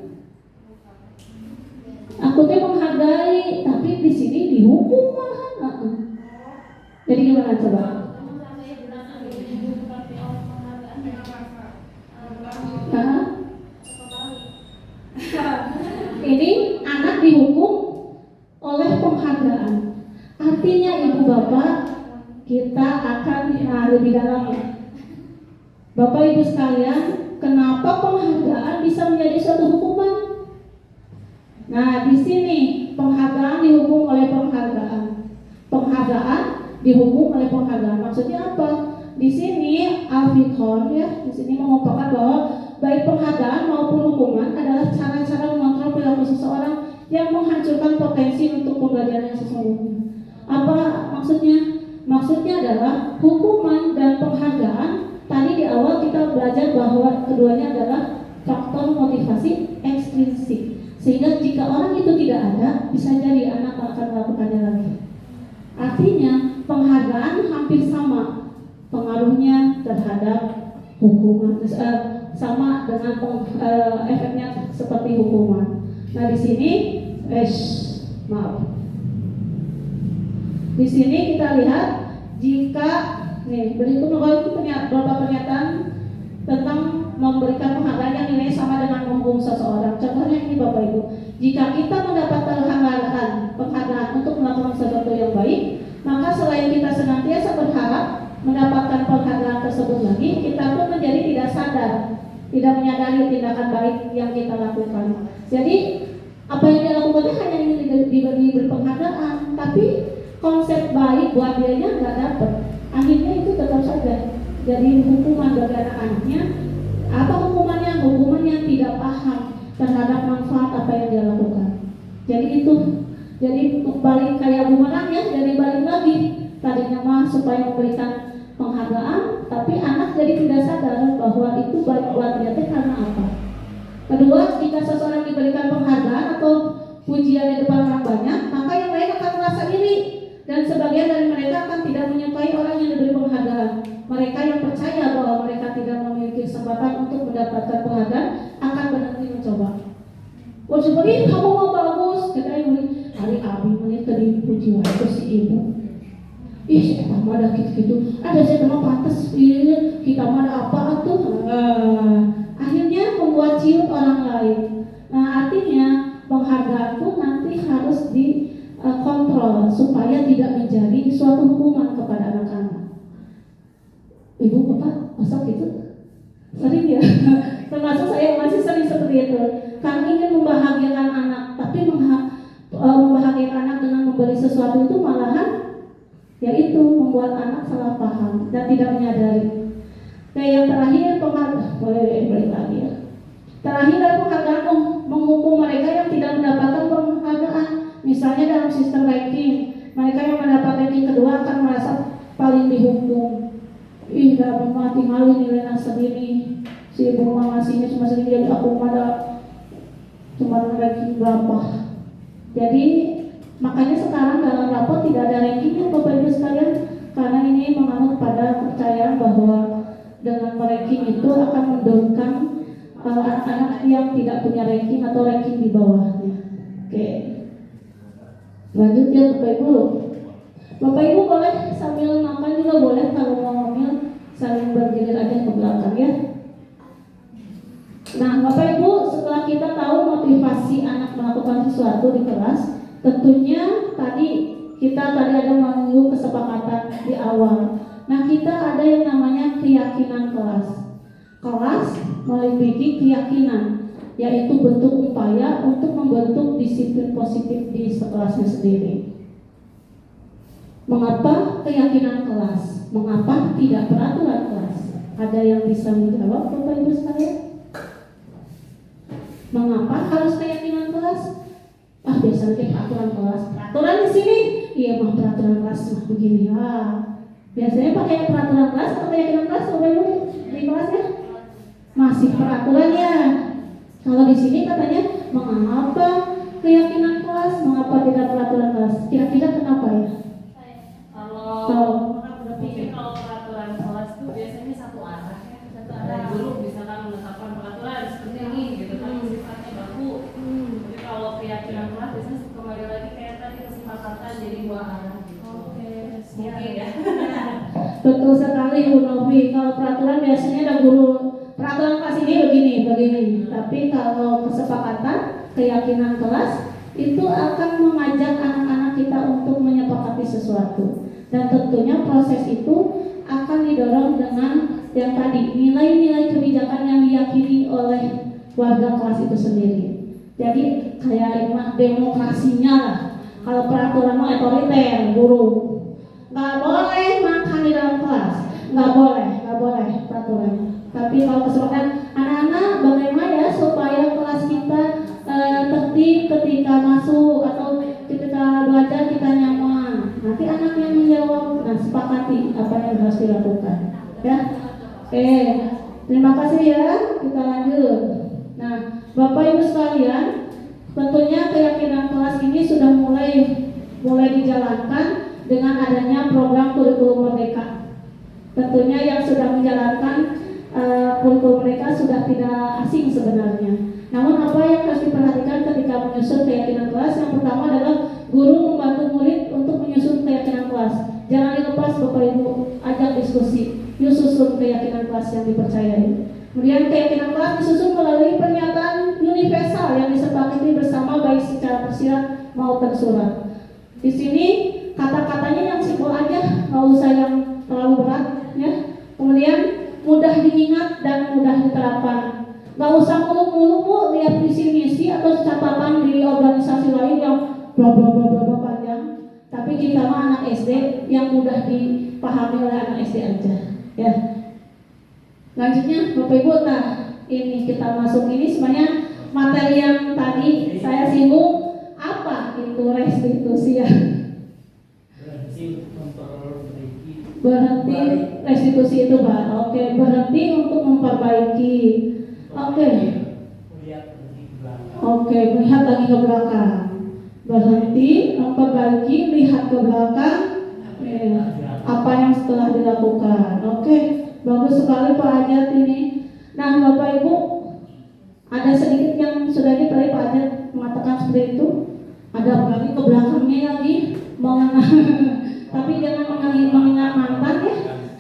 Aku tuh menghargai, tapi di sini dihukum malahan. Jadi gimana coba? Ini anak dihukum oleh penghargaan. Artinya ibu bapak kita akan lebih dalam. Bapak ibu sekalian, kenapa penghargaan bisa menjadi suatu hukuman? Nah, di sini penghargaan dihukum oleh penghargaan. Penghargaan dihukum oleh penghargaan. Maksudnya apa? Di sini Al-Fiqh ya, di sini mengumpulkan bahwa baik penghargaan maupun hukuman adalah cara-cara mengontrol perilaku seseorang yang menghancurkan potensi untuk pembelajaran yang sesungguhnya. Apa maksudnya? Maksudnya adalah hukuman dan penghargaan. Tadi di awal kita belajar bahwa keduanya adalah faktor motivasi ekstrinsik. Sehingga jika orang itu tidak ada, bisa jadi anak akan melakukannya lagi. Artinya penghargaan hampir sama pengaruhnya terhadap hukuman, sama dengan efeknya seperti hukuman. Nah di sini, di sini kita lihat jika berikut beberapa pernyataan tentang memberikan penghargaan yang nilai sama dengan menghukum seseorang. Contohnya ini Bapak Ibu, jika kita mendapat penghargaan untuk melakukan sesuatu yang baik, maka selain kita senantiasa berharap mendapatkan penghargaan tersebut lagi, kita pun menjadi tidak sadar, tidak menyadari tindakan baik yang kita lakukan. Jadi apa yang dia lakukan hanya ingin diberi penghargaan, tapi konsep baik buat dianya nggak dapat. Akhirnya itu tetap saja jadi hukuman bagi anak-anaknya. Apa hukumannya? Hukuman yang tidak paham terhadap manfaat apa yang dia lakukan. Jadi balik kayak bumerang ya, jadi balik lagi. Tadinya mah supaya memberikan penghargaan, tapi anak jadi tidak sadar bahwa itu baik buat dia karena apa. Kedua, jika seseorang diberikan penghargaan atau pujian di depan orang banyak, maka yang lain akan merasa iri, dan sebagian dari mereka akan tidak menyukai orang yang diberi penghargaan. Mereka yang percaya bahwa mereka tidak memiliki kesempatan untuk mendapatkan penghargaan akan berhenti mencoba. Oh seperti kamu mau bagus, katanya hari abi menit tadi puji waktu si ibu. Ih, si Eta mah ada gitu-gitu. Ada si Eta mah pantes, kita mah ada apa tuh? Akhirnya membuat ciut orang lain. Nah, artinya penghargaan pun nanti harus dikontrol supaya tidak menjadi suatu hukuman kepada anak-anak. Ibu, bapak, masa gitu? Sering ya? Termasuk saya masih sering seperti itu. Kami ingin membahagiakan anak, tapi membahagiakan anak dengan memberi sesuatu itu malahan yaitu membuat anak salah paham dan tidak menyadari. Nah, yang terakhir boleh balik lagi ya. Terakhir dari penghargaan menghukum mereka yang tidak mendapatkan penghargaan. Misalnya dalam sistem ranking, mereka yang mendapat ranking kedua akan merasa paling dihukum. Ih, gak mati malu nilainya segini. Si ibu mah ngasihnya cuma segini, jadi aku pada cuma ranking berapa. Jadi makanya sekarang dalam rapot tidak ada rankingnya Bapak Ibu sekalian, karena ini menganut pada kepercayaan bahwa dengan ranking itu akan mendorongkan anak-anak yang tidak punya ranking atau ranking di bawahnya. Oke, lanjut ya Bapak Ibu. Bapak Ibu boleh sambil makan juga boleh, kalau mau ngambil saling bergilir aja ke belakang ya. Nah Bapak Ibu, setelah kita tahu motivasi anak melakukan sesuatu di kelas, tentunya tadi ada menyinggung kesepakatan di awal. Nah kita ada yang namanya keyakinan kelas. Kelas memiliki keyakinan, yaitu bentuk upaya untuk membentuk disiplin positif di sekelasnya sendiri. Mengapa keyakinan kelas? Mengapa tidak peraturan kelas? Ada yang bisa menjawab Bapak Ibu sekalian? Mengapa harus keyakinan kelas? Biasanya kayak peraturan kelas. Peraturan di sini, iya mah peraturan kelas mah begini. Biasanya pakai peraturan kelas atau keyakinan kelas Bapak Ibu di kelasnya? Masih peraturan ya. Kalau di sini katanya mengapa keyakinan kelas, mengapa tidak peraturan kelas? Kira-kira kenapa ya? Kalau udah pikir kalau peraturan kelas itu biasanya satu arah ya, dari guru misalkan menetapkan peraturan seperti ini gitu kan, sifatnya baku. Jadi kalau keyakinan kelas biasanya kembali lagi kayak tadi kesepakatan jadi dua arah gitu. Mungkin ya. Betul sekali Bu Novi. Kalau peraturan biasanya ada guru, peraturan kelas ini begini. Tapi kalau kesepakatan keyakinan kelas itu akan mengajak anak-anak kita untuk menyepakati sesuatu. Dan tentunya proses itu akan didorong dengan yang tadi, nilai-nilai kebijakan yang diyakini oleh warga kelas itu sendiri. Jadi kayak demokrasinya lah. Kalau peraturan mau otoriter, guru nggak boleh makan di dalam kelas, nggak boleh peraturan. Tapi kalau kesepakatan anak-anak bagaimana ya supaya kelas kita tertib ketika masuk atau ketika belajar kita nyaman. Nanti anak yang menjawab, nah sepakati apa yang harus dilakukan. Ya, oke. Terima kasih ya. Kita lanjut. Nah, Bapak Ibu sekalian, tentunya keyakinan kelas ini sudah mulai dijalankan dengan adanya program kurikulum merdeka. Tentunya yang sudah menjalankan kurikulum mereka sudah tidak asing sebenarnya. Namun apa yang harus diperhatikan ketika menyusun keyakinan kelas? Yang pertama adalah guru membantu murid untuk menyusun keyakinan kelas. Jangan dilepas Bapak Ibu, ajak diskusi, yuk susun keyakinan kelas yang dipercayai. Kemudian keyakinan kelas disusun melalui pernyataan universal yang disepakati bersama baik secara tersirat maupun surat. Di sini kata-katanya yang simpel aja, nggak usah yang terlalu berat, ya. Kemudian mudah diingat dan mudah diterapkan. Nggak usah mulu-mulu lihat visi misi atau catatan di organisasi lain yang bla bla bla bla panjang. Tapi kita mah anak SD yang mudah dipahami oleh anak SD aja, ya. Lanjutnya Bapak Ibu, nah ini kita masuk ini sebenarnya materi yang tadi saya singgung, apa itu restitusi ya? Berhenti restitusi itu Pak. Oke, berhenti untuk memperbaiki. Oke, melihat lagi ke belakang. berhenti, memperbaiki, lihat ke belakang, apa yang setelah dilakukan. Oke, bagus sekali Pak Ajat ini. Nah Bapak Ibu, ada sedikit yang sudah tadi Pak Ajat mengatakan seperti itu. Ada lagi ke belakangnya lagi, tapi jangan mengingat mantan ya,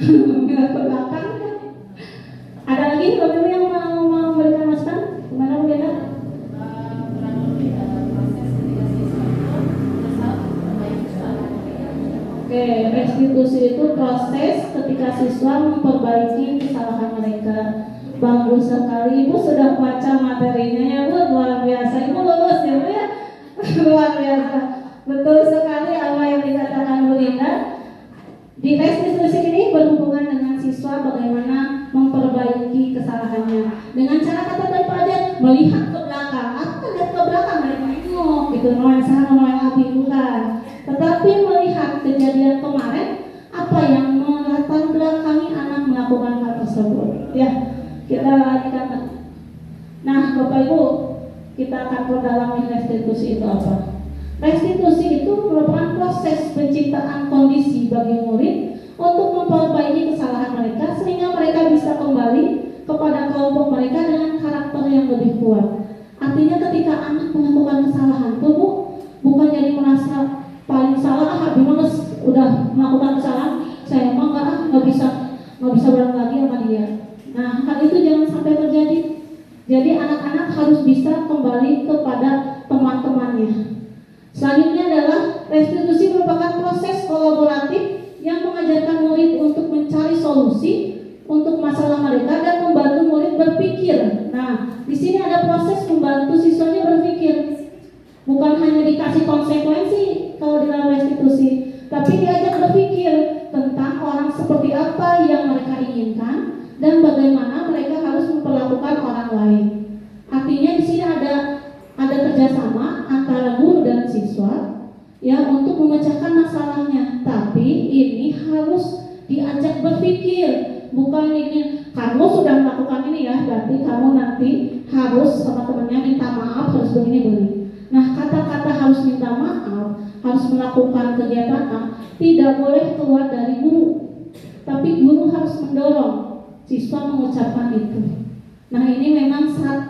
mengingat ke belakang. Ada lagi Bapak Ibu yang mau memberikan masukan? Gimana Bu Dena? Oke, restitusi itu proses ketika siswa memperbaiki kesalahan mereka. Bagus sekali, Ibu sudah baca materinya ya Bu, luar biasa. Ibu lulus ya Bu ya, luar biasa. Betul sekali apa yang dikatakan Bu Linda. Di restitusi ini berhubungan dengan siswa bagaimana memperbaiki kesalahannya. Dengan cara kata tadi Pak Ajat, melihat ke belakang. Apa lihat ke belakang? Nengok gitu, nuansa api bukan. Tetapi melihat kejadian kemarin, apa yang melatar belakangi anak melakukan hal tersebut. Ya, kita lanjutkan. Nah, Bapak Ibu, kita akan perdalami restitusi itu apa. Restitusi itu merupakan proses penciptaan kondisi bagi murid untuk memperbaiki kesalahan mereka sehingga mereka bisa kembali kepada kelompok mereka dengan karakter yang lebih kuat. Artinya ketika anak melakukan kesalahan itu Bu, bukan jadi merasa paling salah, habis males udah melakukan kesalahan, saya emang nggak bisa bareng lagi sama dia. Nah, hal itu jangan sampai terjadi. Jadi anak-anak harus bisa kembali kepada teman-temannya. Selanjutnya adalah restitusi merupakan proses kolaboratif yang mengajarkan murid untuk mencari solusi untuk masalah mereka dan membantu murid berpikir. Nah, di sini ada proses membantu siswanya berpikir. Bukan hanya dikasih konsekuensi kalau di dalam restitusi, tapi diajak berpikir tentang orang seperti apa yang mereka inginkan dan bagaimana mereka harus memperlakukan orang lain. Artinya di sini ada kerjasama antara guru dan siswa ya untuk memecahkan masalahnya. Tapi ini harus diajak berpikir, bukan ini kamu sudah melakukan ini ya, berarti kamu nanti harus sama temannya minta maaf, harus begini. Nah, kata-kata harus minta maaf, harus melakukan kegiatan A, tidak boleh keluar dari guru. Tapi guru harus mendorong siswa mengucapkan itu. Nah, ini memang salah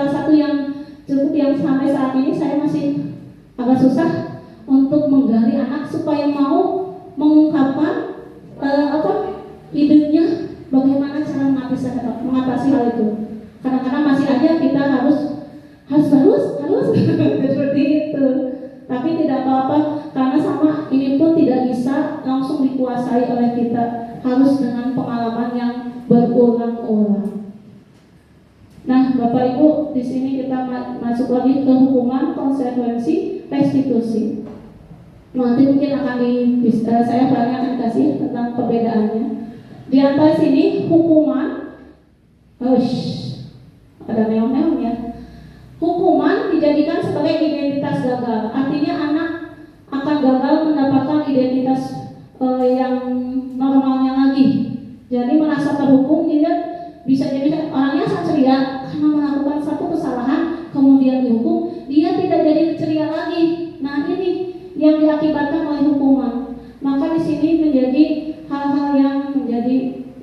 satu yang cukup yang sampai saat ini saya masih agak susah untuk menggali anak supaya mau mengungkapkan idenya bagaimana cara mengatasi hal itu. Kadang-kadang masih aja kita harus seperti itu. Tapi tidak apa-apa karena sama ini pun tidak bisa langsung dikuasai oleh kita, harus dengan pengalaman yang berulang-ulang. Nah, Bapak Ibu, di sini kita masuk lagi ke hukuman, konsekuensi, restitusi. Nanti mungkin saya akan kasih tentang perbedaannya. Di antara sini hukuman, ada neon-neon ya. Hukuman dijadikan sebagai identitas gagal. Artinya anak akan gagal mendapatkan identitas yang normalnya lagi. Jadi merasa terhukum, dia bisa jadi orangnya sangat ceria karena melakukan satu kesalahan kemudian dihukum, dia tidak jadi ceria lagi. Nah, ini yang diakibatkan oleh hukuman. Maka di sini menjadi hal-hal yang menjadi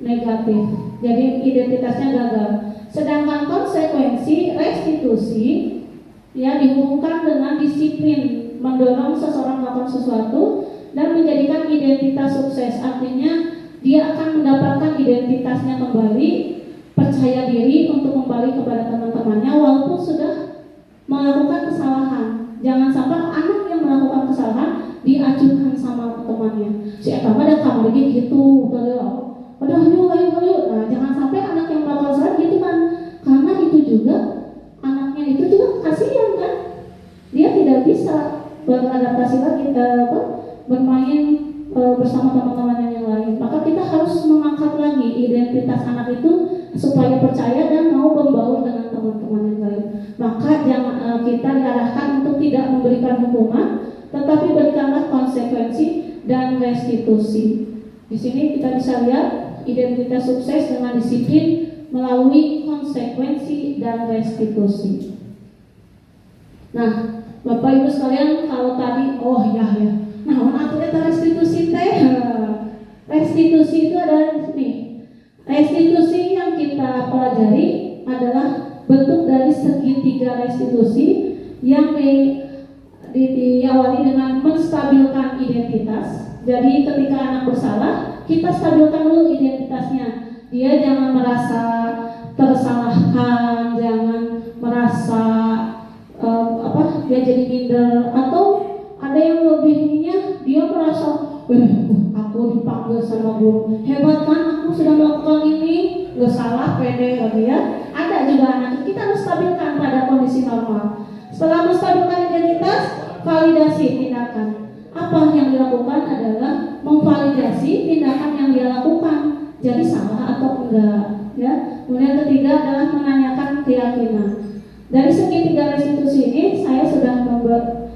negatif. Jadi identitasnya gagal. Sedangkan konsekuensi restitusi ya dihubungkan dengan disiplin, mendorong seseorang melakukan sesuatu dan menjadikan identitas sukses. Artinya dia akan mendapatkan identitasnya kembali, percaya diri untuk kembali kepada teman-temannya walaupun sudah melakukan kesalahan. Jangan sampai anak yang melakukan kesalahan diacuhkan sama temannya. Si Eta ada kamar gitu, ayo. Nah, jangan sampai anak yang melakukan kesalahan gitu kan. Karena itu juga anaknya itu juga kasihan kan. Dia tidak bisa beradaptasi lagi bermain bersama teman-teman yang lain. Maka kita harus mengangkat lagi identitas anak itu supaya percaya dan mau membaur dengan teman-teman yang lain. Maka jangan kita diarahkan untuk tidak memberikan hukuman, tetapi berikanlah konsekuensi dan restitusi. Di sini kita bisa lihat identitas sukses dengan disiplin melalui konsekuensi dan restitusi. Nah, Bapak Ibu sekalian, kalau tadi nah aturan restitusi teh. Restitusi itu adalah nih. Restitusi yang kita pelajari adalah bentuk dari segitiga restitusi yang diawali dengan menstabilkan identitas. Jadi ketika anak bersalah, kita stabilkan dulu identitasnya. Dia jangan merasa tersalahkan, jangan merasa dia jadi minder, atau ada yang lebihnya dia merasa aku dipanggil sama guru, hebat kan aku sudah melakukan ini, gak salah, pede lagi ya. Ada juga anak kita harus stabilkan pada kondisi normal. Setelah menstabilkan identitas, validasi tindakan. Apa yang dilakukan adalah memvalidasi tindakan yang dia lakukan, jadi salah atau enggak ya. Kemudian ketiga adalah menanyakan keyakinan. Dari segitiga restitusi ini saya sudah membuat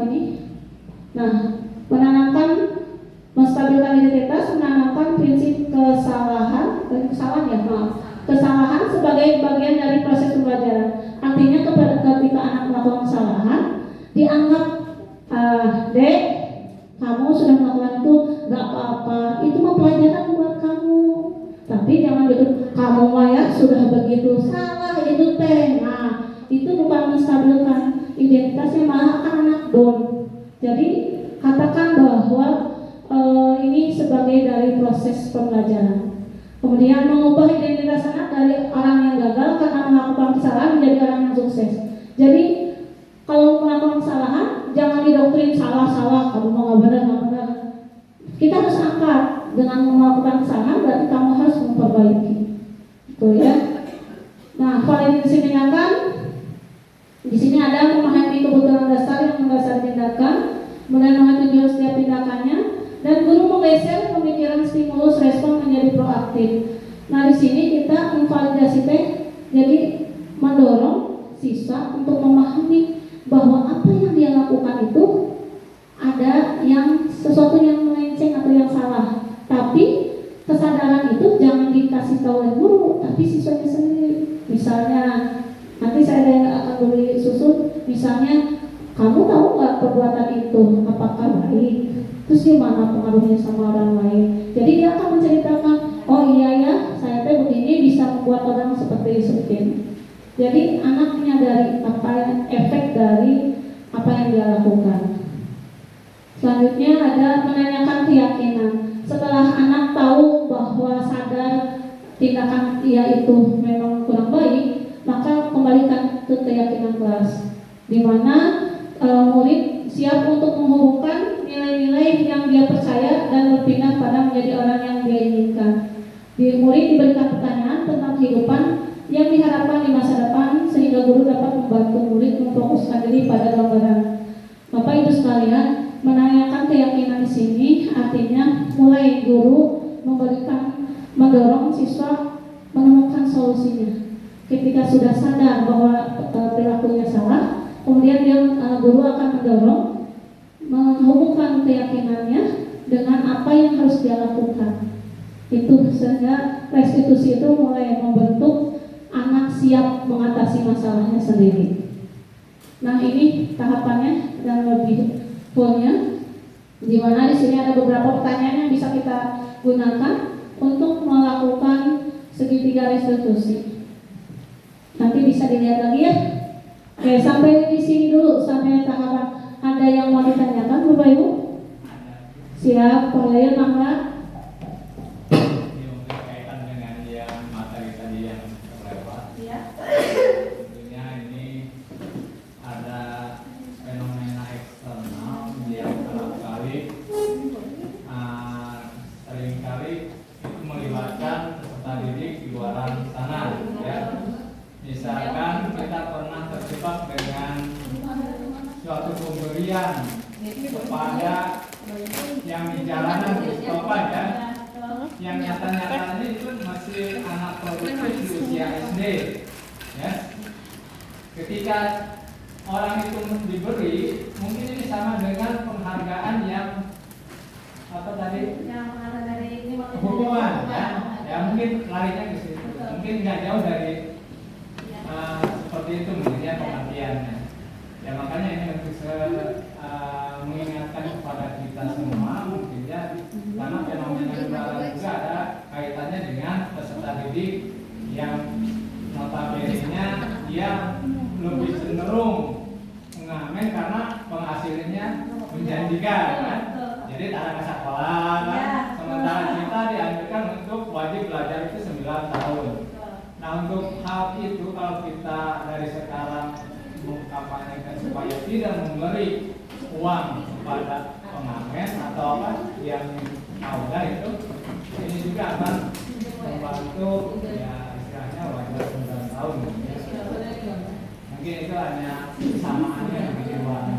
ini. Nah, menstabilkan identitas, menanamkan prinsip kesalahan sebagai bagian dari proses pembelajaran. Artinya ketika anak melakukan kesalahan, dianggap Dek, kamu sudah melakukan itu, gak apa-apa, itu pelajaran buat kamu. Tapi jangan begitu, kamu ya sudah begitu salah itu teh. Nah, itu bukan menstabilkan identitasnya, malah akan anak down. Jadi katakan bahwa ini sebagai dari proses pembelajaran. Kemudian mengubah identitas anak dari orang yang gagal karena melakukan kesalahan menjadi orang yang sukses. Jadi kalau melakukan kesalahan jangan didoktrin salah, kamu mau nggak benar. Kita harus angkat dengan melakukan kesalahan berarti kamu harus memperbaiki. Betul ya. Nah, validasi tindakan di sini ada memahami kebutuhan dasar yang mendasari tindakan, kemudian mengatur tujuan setiap tindakannya, dan guru menggeser pemikiran stimulus respon menjadi proaktif. Nah, di sini kita memvalidasi jadi mendorong siswa untuk memahami bahwa apa yang dia lakukan itu ada yang sesuatu yang melenceng atau yang salah. Tapi kesadaran itu jangan dikasih tahu oleh guru, tapi siswanya sendiri. Misalnya nanti saya akan beri susun, misalnya kamu tahu nggak perbuatan itu apakah baik, terus gimana pengaruhnya sama orang lain. Jadi dia akan menceritakan, oh iya ya, saya teh begini bisa membuat orang seperti ini. Jadi anak menyadari apa efek dari apa yang dia lakukan. Selanjutnya ada menanyakan keyakinan. Setelah anak tahu bahwa sadar tindakan ia itu memang kurang baik, maka kembalikan ke keyakinan kelas, di mana murid siap untuk menghubungkan nilai-nilai yang dia percaya dan berpindah pada menjadi orang yang dia inginkan. Murid diberikan pertanyaan tentang kehidupan yang diharapkan di masa depan sehingga guru dapat membantu murid memfokuskan diri pada gambaran. Bapak Ibu sekalian, menanyakan keyakinan di sini artinya mulai guru mendorong siswa menemukan solusinya. Ketika sudah sadar bahwa perilakunya salah, kemudian guru akan mendorong menghubungkan keyakinannya dengan apa yang harus dia lakukan. Itu sehingga restitusi itu mulai membentuk anak siap mengatasi masalahnya sendiri. Nah, ini tahapannya dan lebih fullnya, di mana di sini ada beberapa pertanyaan yang bisa kita gunakan untuk melakukan segitiga restitusi. Nanti bisa dilihat lagi ya. Oke, sampai di sini dulu, sampai tahapan. Ada yang mau ditanyakan, Bapak Ibu? Siap, Pak Yayan, Mangga. Ini berkaitan dengan yang materi tadi yang lewat. Ya. Tentunya ini ada fenomena eksternal yang seringkali itu melibatkan peserta didik di luar sana, ya. Misalkan kita pernah terjebak dengan suatu pemberian kepada yang di jalanan Mustafa, ya, yang nyata-nyatanya itu masih anak produktif di usia SD, ya. Ketika orang itu diberi, mungkin ini sama dengan penghargaan yang apa tadi? Yang ada dari ini Hubungan, ya. Ya mungkin larinya ke situ. Mungkin nggak jauh dari Ya makanya ini untuk mengingatkan kepada kita semua mungkin ya, karena fenomena negara juga ada kaitannya dengan peserta didik yang notabene-nya dia lebih cenderung mengamen karena penghasilannya menjanjikan kan. Jadi tak ada sekolah kan. Sementara kita dianjurkan untuk wajib belajar itu 9 tahun. Nah untuk hal itu kalau kita dari sekarang mengkampanyekan supaya tidak memberi uang kepada pengamen atau apa yang ada itu, ini juga akan membantu ya istilahnya wajar 9 tahun. Mungkin itu hanya samaannya di luar.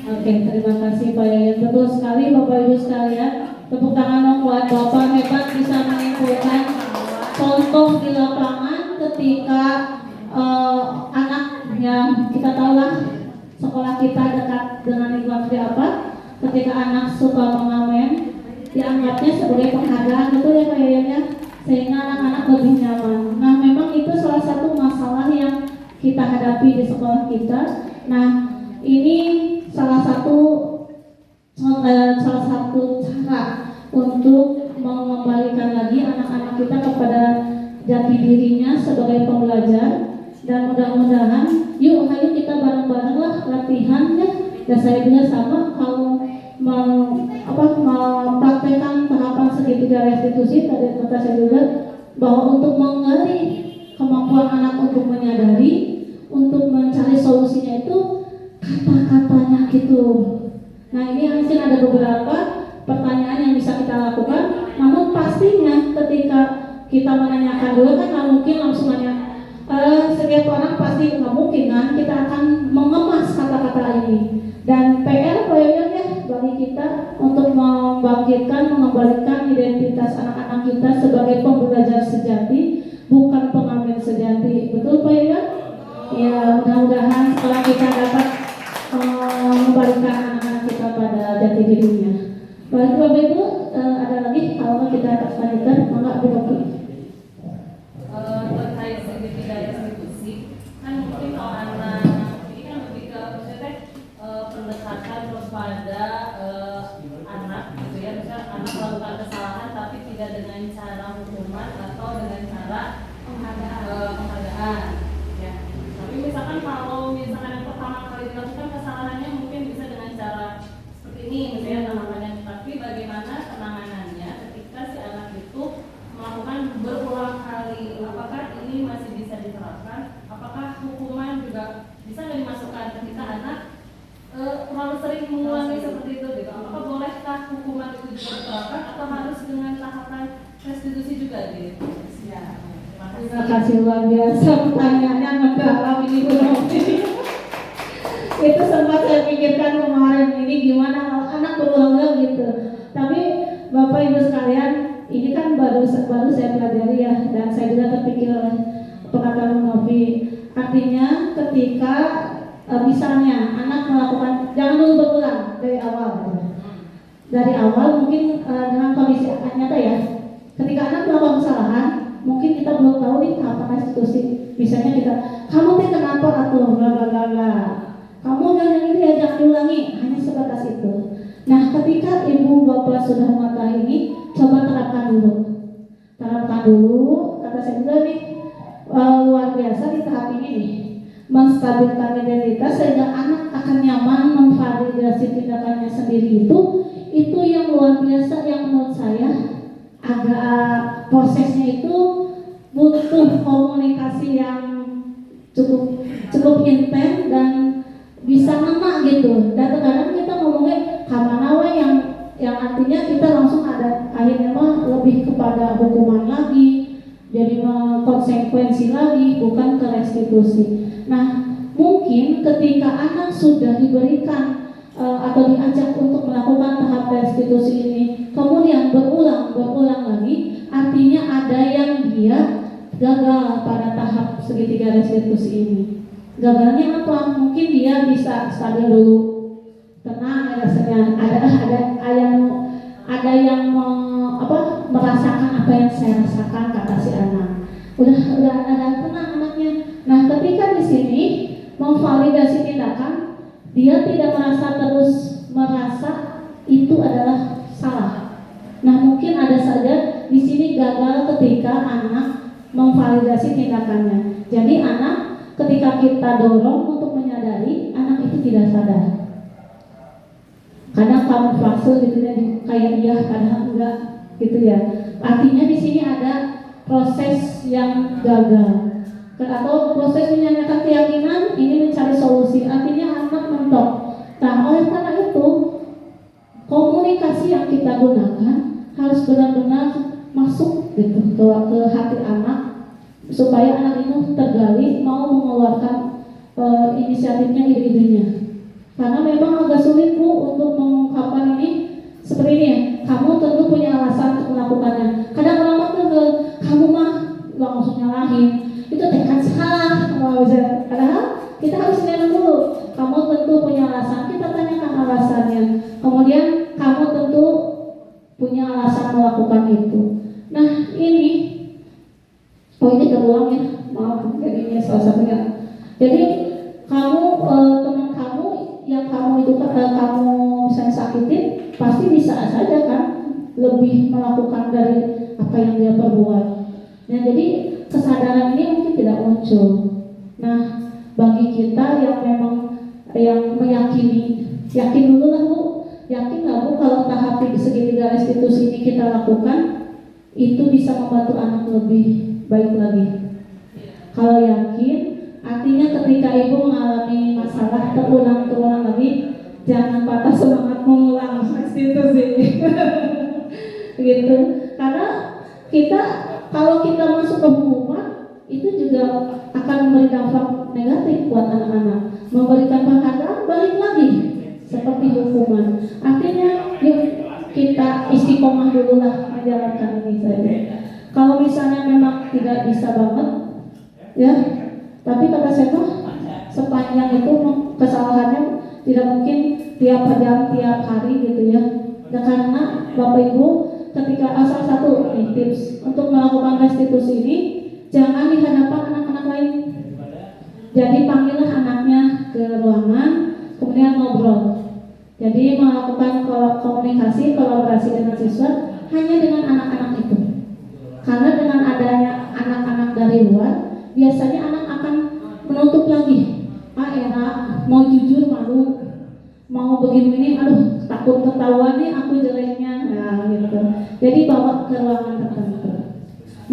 Oke, terima kasih Pak Yayan. Betul sekali Bapak Ibu sekalian. Tepuk tangan dong buat Bapak, hebat bisa menyimpulkan contoh di lapangan ketika anak yang kita tahu lah sekolah kita dekat dengan lingkungan apa. Ketika anak suka mengamen, dianggapnya sebagai penghargaan, betul ya Pak Yayan ya? Sehingga anak-anak lebih nyaman. Nah, memang itu salah satu masalah yang kita hadapi di sekolah kita. Nah, ini salah satu cara untuk mengembalikan lagi anak-anak kita kepada jati dirinya sebagai pembelajar, dan mudah-mudahan yuk ayo kita bareng-bareng lah latihan ya. Dan saya juga sama kalau mempraktekkan tahapan segitiga restitusi tadi kata saya juga bahwa untuk menggali kemampuan anak untuk menyadari, untuk mencari solusinya itu kata-katanya gitu. Nah ini mungkin ada beberapa pertanyaan yang bisa kita lakukan. Namun pastinya ketika kita menanyakan dulu kan nggak mungkin langsung nanya. Setiap orang pasti nggak mungkin kan kita akan mengemas kata-kata ini. Dan PR ya bagi kita untuk membangkitkan, mengembalikan identitas anak-anak kita sebagai pembelajar sejati, bukan pengamen sejati. Betul Pak ya? Ya mudah-mudahan setelah kita dapat mengembalikan anak-anak kita pada jati dirinya. Baik Bapak Ibu, ada lagi kalau kita akan lanjutkan, maka Bapak. Terkait segitiga restitusi, kan mungkin kalau anak ini kan lebih ke maksudnya pendekatan kepada anak gitu ya, misalnya anak melakukan kesalahan tapi tidak dengan cara hukuman atau dengan cara penghargaan ya. Tapi misalkan kalau yang pertama kali dilakukan kesalahannya mungkin bisa dengan cara seperti ini misalnya penanganannya, tapi bagaimana penanganannya ketika si anak itu melakukan berulang kali, apakah ini masih bisa diterapkan? Apakah hukuman juga bisa nggak dimasukkan ketika anak terlalu sering mengulangi seperti itu gitu? Apakah bolehkah hukuman itu juga diterapkan atau harus dengan tahapan restitusi juga gitu? Ya, Terima kasih luar biasa pertanyaannya mendalam ini belum. Itu sempat saya pikirkan kemarin ini gimana kalau anak berulang-ulang gitu. Tapi Bapak Ibu sekalian, ini kan baru saya pelajari ya, dan saya juga terpikir oleh perkataan Novi. Artinya ketika misalnya anak melakukan, jangan dulu berulang dari awal. Dari awal mungkin dengan kondisi nyata ya. Ketika anak melakukan kesalahan, mungkin kita belum tahu nih apa restitusi. Misalnya kita, kamu teh kenapa atuh bla bla bla bla. Kamu jangan ini ya, jangan diulangi, hanya sebatas itu. Nah, ketika ibu bapak sudah mengetahui ini, coba terapkan dulu. Terapkan dulu, kata saya juga nih, luar biasa di tahap ini nih, menstabilkan identitas sehingga anak akan nyaman memvalidasi tindakannya sendiri itu yang luar biasa, yang menurut saya agak prosesnya itu butuh komunikasi yang cukup intens dan bisa ngena gitu. Dan terkadang kita ngomongnya kamanawa yang artinya kita langsung ada akhirnya mah lebih kepada hukuman lagi, jadi konsekuensi lagi, bukan ke restitusi. Nah mungkin ketika anak sudah diberikan atau diajak untuk melakukan tahap restitusi ini, kemudian berulang lagi, artinya ada yang dia gagal pada tahap segitiga restitusi ini. Gagalnya apa? Mungkin dia bisa stabil dulu, tenang rasanya, ada yang merasakan apa yang saya rasakan, kata si anak. Udah ada tenang anaknya. Nah ketika di sini memvalidasi memvalidasi tindakannya. Jadi anak ketika kita dorong untuk menyadari, anak itu tidak sadar. Kadang kamuflase gitu ya, kayak iya, kadang enggak gitu ya. Artinya di sini ada proses yang gagal atau proses menyatakan keyakinan ini mencari solusi. Artinya anak mentok. Nah, oleh karena itu komunikasi yang kita gunakan harus benar-benar masuk gitu ke hati anak supaya anak itu tergali mau mengeluarkan inisiatifnya, ide-idenya. Karena memang agak sulit Bu untuk mengungkapkan ini seperti ini ya. Kamu tentu punya alasan untuk melakukannya. Kadang orang tuh kamu mah langsung nyalahin. Itu tekad salah. Padahal kita harus lihat dulu. Kamu tentu punya alasan. Kita tanyakan alasannya. Kemudian kamu tentu punya alasan melakukan itu. Nah ini, ini terulang ya. Maaf, jadi ini salah satunya. Jadi kamu teman kamu yang kamu itu kamu misalnya sakitin pasti bisa saja kan lebih melakukan dari apa yang dia perbuat. Nah jadi kesadaran ini mungkin tidak muncul. Nah bagi kita yang memang yang meyakini, yakin dulu lah Bu, yakin nggak Bu kalau tahap segitiga restitusi ini kita lakukan itu bisa membantu anak lebih baik lagi. Kalau yakin, artinya ketika ibu mengalami masalah terulang lagi, jangan patah semangat mengulang restitusi. Gitu. Karena kita kalau kita masuk ke hukuman itu juga akan memberi dampak negatif buat anak-anak. Memberikan penghargaan balik lagi seperti hukuman. Artinya yuk kita istiqomah dulu lah menjalankan ini saja. Kalau misalnya memang tidak bisa banget, ya. Tapi kata saya sepanjang itu kesalahannya tidak mungkin tiap jam, tiap hari gitu ya. Dan karena Bapak Ibu ketika asal satu nih tips untuk melakukan restitusi ini jangan di hadapan anak-anak lain. Jadi panggillah anaknya ke ruangan, kemudian ngobrol. Jadi melakukan komunikasi, kolaborasi dengan siswa hanya dengan anak-anak itu. Karena dengan adanya anak-anak dari luar, biasanya anak akan menutup lagi. Enak, mau jujur malu, mau begini, aduh takut ketahuan nih aku jeleknya, nah gitu. Jadi bawa ke ruangan tertentu.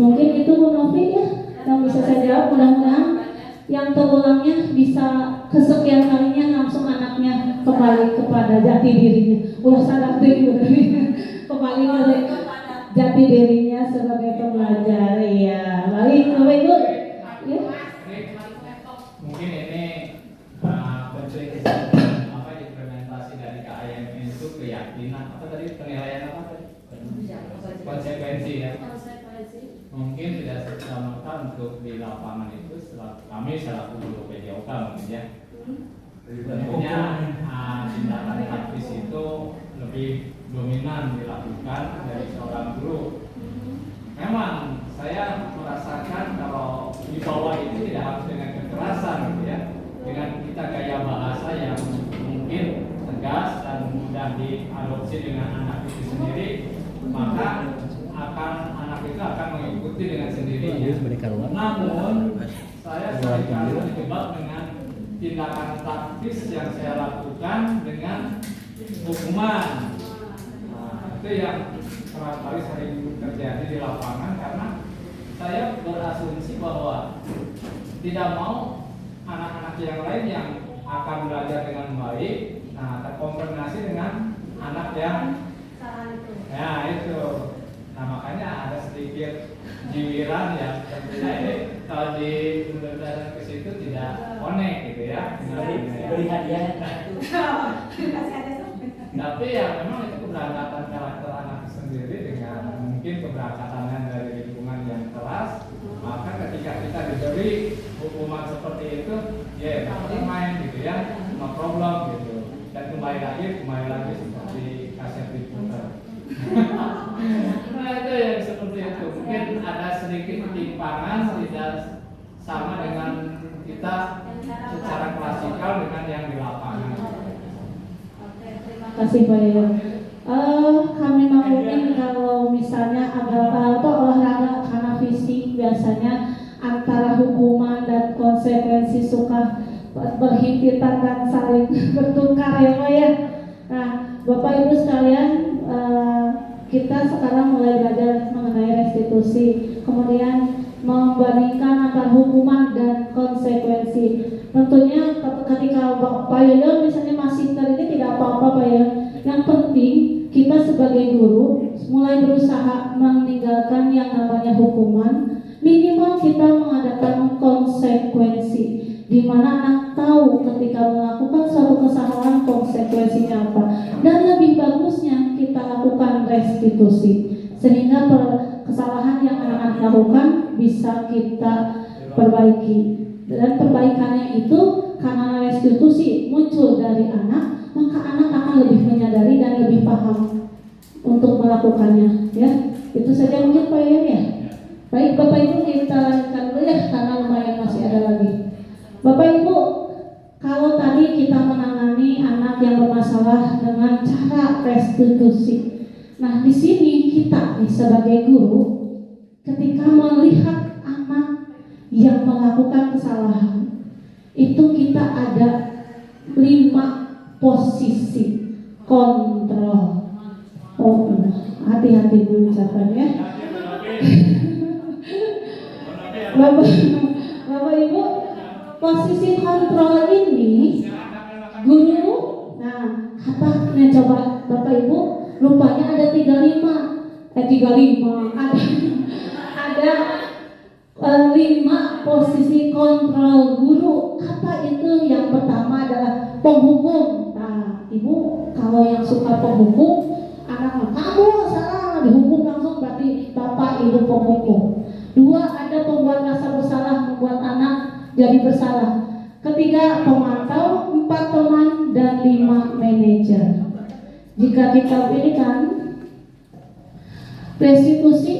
Mungkin itu Bu Novi ya, yang bisa saya jawab. Mudah-mudahan yang terulangnya bisa kesekian kalinya langsung anaknya kembali kepada jati dirinya. Sadar diri kembali ke jati dirinya sebagai pembelajar. Ya, baik Bapak Ibu. Ya. Mungkin ini bentuk implementasi dari KIM itu keyakinan apa tadi, penilaian apa tadi? Konsekuensi ya. Mungkin tidak serta-merta untuk di lapangan itu kami selaku guru PJOK mungkin ya. Tentunya tindakan taktis itu lebih dominan dilakukan dari seorang guru. Memang saya merasakan kalau di bawah itu tidak harus dengan kekerasan gitu ya, dengan kita gaya bahasa yang mungkin tegas dan mudah diadopsi dengan anak itu sendiri, maka anak itu akan mengikuti dengan sendirinya. Namun saya seringkali terjebak dengan tindakan taktis yang saya lakukan dengan hukuman. Itu yang kerap kali sering terjadi di lapangan karena saya berasumsi bahwa tidak mau anak-anak yang lain yang akan belajar dengan baik, terkombinasi dengan anak yang ya itu. Nah makanya ada sedikit jiwiran ya. Tentunya ini kalau di mudah-mudahan ke situ tidak connect gitu ya. Beri hadiah. Tapi ya memang itu keberangkatan karakter anak sendiri dengan mungkin keberangkatan dari lingkungan yang keras. Maka ketika kita diberi hukuman seperti itu, ya main gitu ya, no problem gitu. Dan kembali lagi seperti kaset diputar. Nah itu yang seperti itu. Mungkin ada sedikit ketimpangan, tidak sama dengan kita secara klasikal dengan yang di lapangan. Terima kasih Pak Yoyo. Kami maklumin kalau misalnya ada olahraga karena fisik masing-masing biasanya antara hukuman dan konsekuensi suka berhimpitan dan saling bertukar ya Pak ya. Nah Bapak Ibu sekalian, kita sekarang mulai belajar mengenai restitusi, kemudian membandingkan antara hukuman dan konsekuensi. Tentunya ketika Pak Yoyo misalnya masih ini tidak apa-apa Pak ya. Yang penting kita sebagai guru mulai berusaha meninggalkan yang namanya hukuman. Minimal kita mengadakan konsekuensi, di mana anak tahu ketika melakukan suatu kesalahan konsekuensinya apa. Dan lebih bagusnya kita lakukan restitusi, sehingga kesalahan yang anak-anak lakukan bisa kita perbaiki. Dan perbaikannya itu karena restitusi muncul dari anak, maka anak akan lebih menyadari dan lebih paham untuk melakukannya. Ya, itu saja mungkin Pak Yan ya. Baik Bapak Ibu, kita lanjutkan dulu ya karena lumayan masih ada lagi. Bapak Ibu, kalau tadi kita menangani anak yang bermasalah dengan cara restitusi. Nah, di sini kita sebagai guru ketika melihat anak yang melakukan kesalahan, itu kita ada 5 posisi kontrol. Oh, hati-hati mengucapkan ya. Bapak Ibu, posisi kontrol ini guru, nah katanya coba Bapak Ibu, rupanya ada 35 ada 5 posisi kontrol guru. Apa itu? Yang pertama adalah penghukum. Nah Ibu, kalau yang suka penghukum, anak kamu salah dihukum langsung, berarti Bapak Ibu penghukum. 2, ada pembuat rasa bersalah, membuat anak jadi bersalah. 3, pemantau. 4, teman. Dan 5, manajer. Jika kita pilihkan restitusi,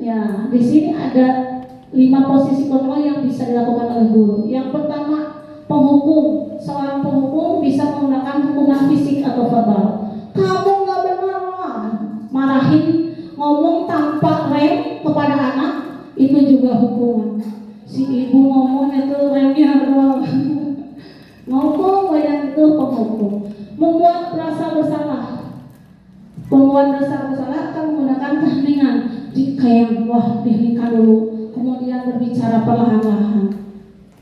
ya di sini ada 5 posisi kontrol yang bisa dilakukan oleh guru. Yang pertama, penghukum. Seorang penghukum bisa menggunakan hukuman fisik atau verbal. Kamu nggak benar, marahin, ngomong tanpa rem kepada anak, itu juga hukuman. Si ibu ngomongnya tuh remnya doang. Ngomong banyak, itu penghukum. Membuat rasa bersalah. Membuat rasa bersalah akan menggunakan keheningan. Kayak wah dihentikan dulu, kemudian berbicara perlahan-lahan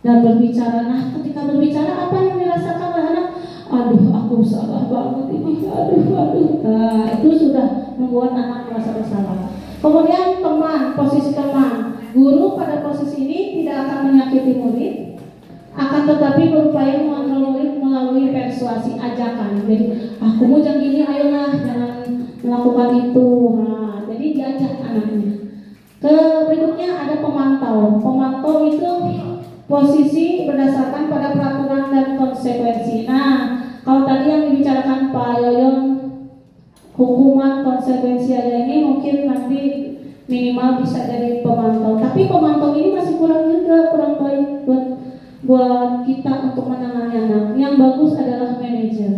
dan berbicara. Nah ketika berbicara apa yang dirasakan oleh anak? Aduh aku salah banget ini, aduh. Nah, itu sudah membuat anak merasa bersalah. Kemudian teman, posisi teman. Guru pada posisi ini tidak akan menyakiti murid, akan tetapi berupaya mengontrol murid melalui persuasi, ajakan. Jadi aku mau jangan gini, ayolah jangan melakukan itu. Nah, jadi diajak anaknya. Berikutnya ada pemantau. Pemantau itu posisi berdasarkan pada peraturan dan konsekuensi. Nah, kalau tadi yang dibicarakan Pak Yoyon, hukuman konsekuensi aja, ini mungkin nanti minimal bisa jadi pemantau. Tapi pemantau ini masih kurang baik buat kita untuk menangani anak. Yang bagus adalah manajer.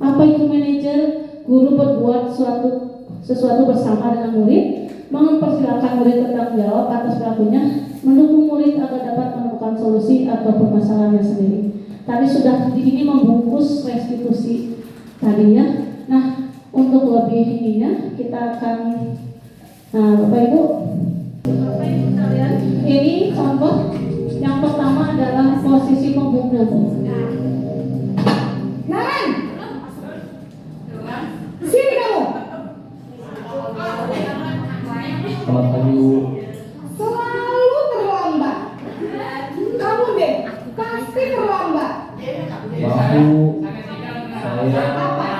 Apa itu manajer? Guru berbuat sesuatu bersama dengan murid, mempersilahkan murid bertanggung jawab atas pelakunya, mendukung murid agar dapat menemukan solusi atau permasalahannya sendiri. Tadi sudah di ini membungkus restitusi tadi ya. Nah, untuk lebih ininya kita akan, Bapak Ibu sekalian, ini contoh yang pertama adalah posisi pembunuh. Naran, sini kamu. Selamat pagi Bu. Selalu terlambat. Kamu deh pasti terlambat. Maaf Bu, saya Apa?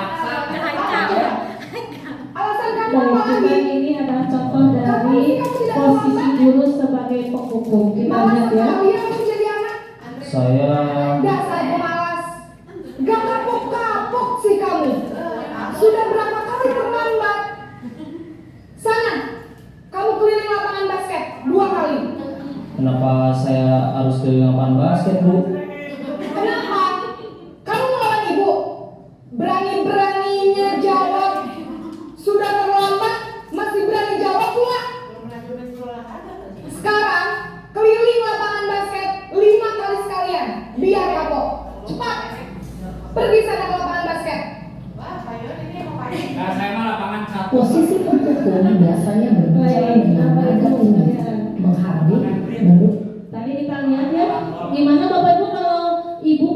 Alasan kamu Dan apa juga lagi? ini adalah contoh dari posisi guru sebagai penghukum. Kita Malas lihat ya. kalian menjadi anak. saya Dasar pemalas. Gak kapok-kapok sih kamu. Sudah berapa kali terlambat? Sana, kamu keliling lapangan basket 2 kali. kenapa saya harus ke lapangan basket Bu? Kenapa? Kamu melawan ibu? Berani-beraninya jawab. Sudah terlambat, masih berani jawab pula. Sekarang Posisi tertutup biasanya berbicara dengan nada tinggi, menghardik, menurut. Tadi kita lihat ya, gimana Bapak Ibu kalau ibu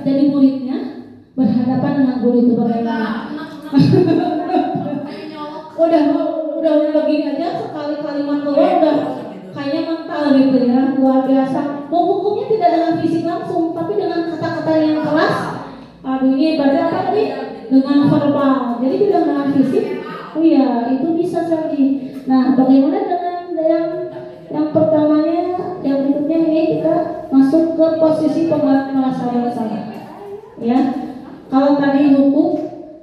jadi muridnya berhadapan dengan guru itu bagaimana? udah begini aja sekali kalimat keluar udah kayaknya mental gitu ya, luar biasa. Mau hukumnya tidak dengan fisik langsung, tapi dengan kata-kata yang keras. Aduh, ini berarti apa tadi? Dengan verbal. Jadi tidak dengan fisik. Oh iya, itu bisa lagi. Nah, bagaimana dengan yang pertamanya, yang berikutnya ini kita masuk ke posisi pengalaman merasa bersalah. Ya, kalau tadi hukum,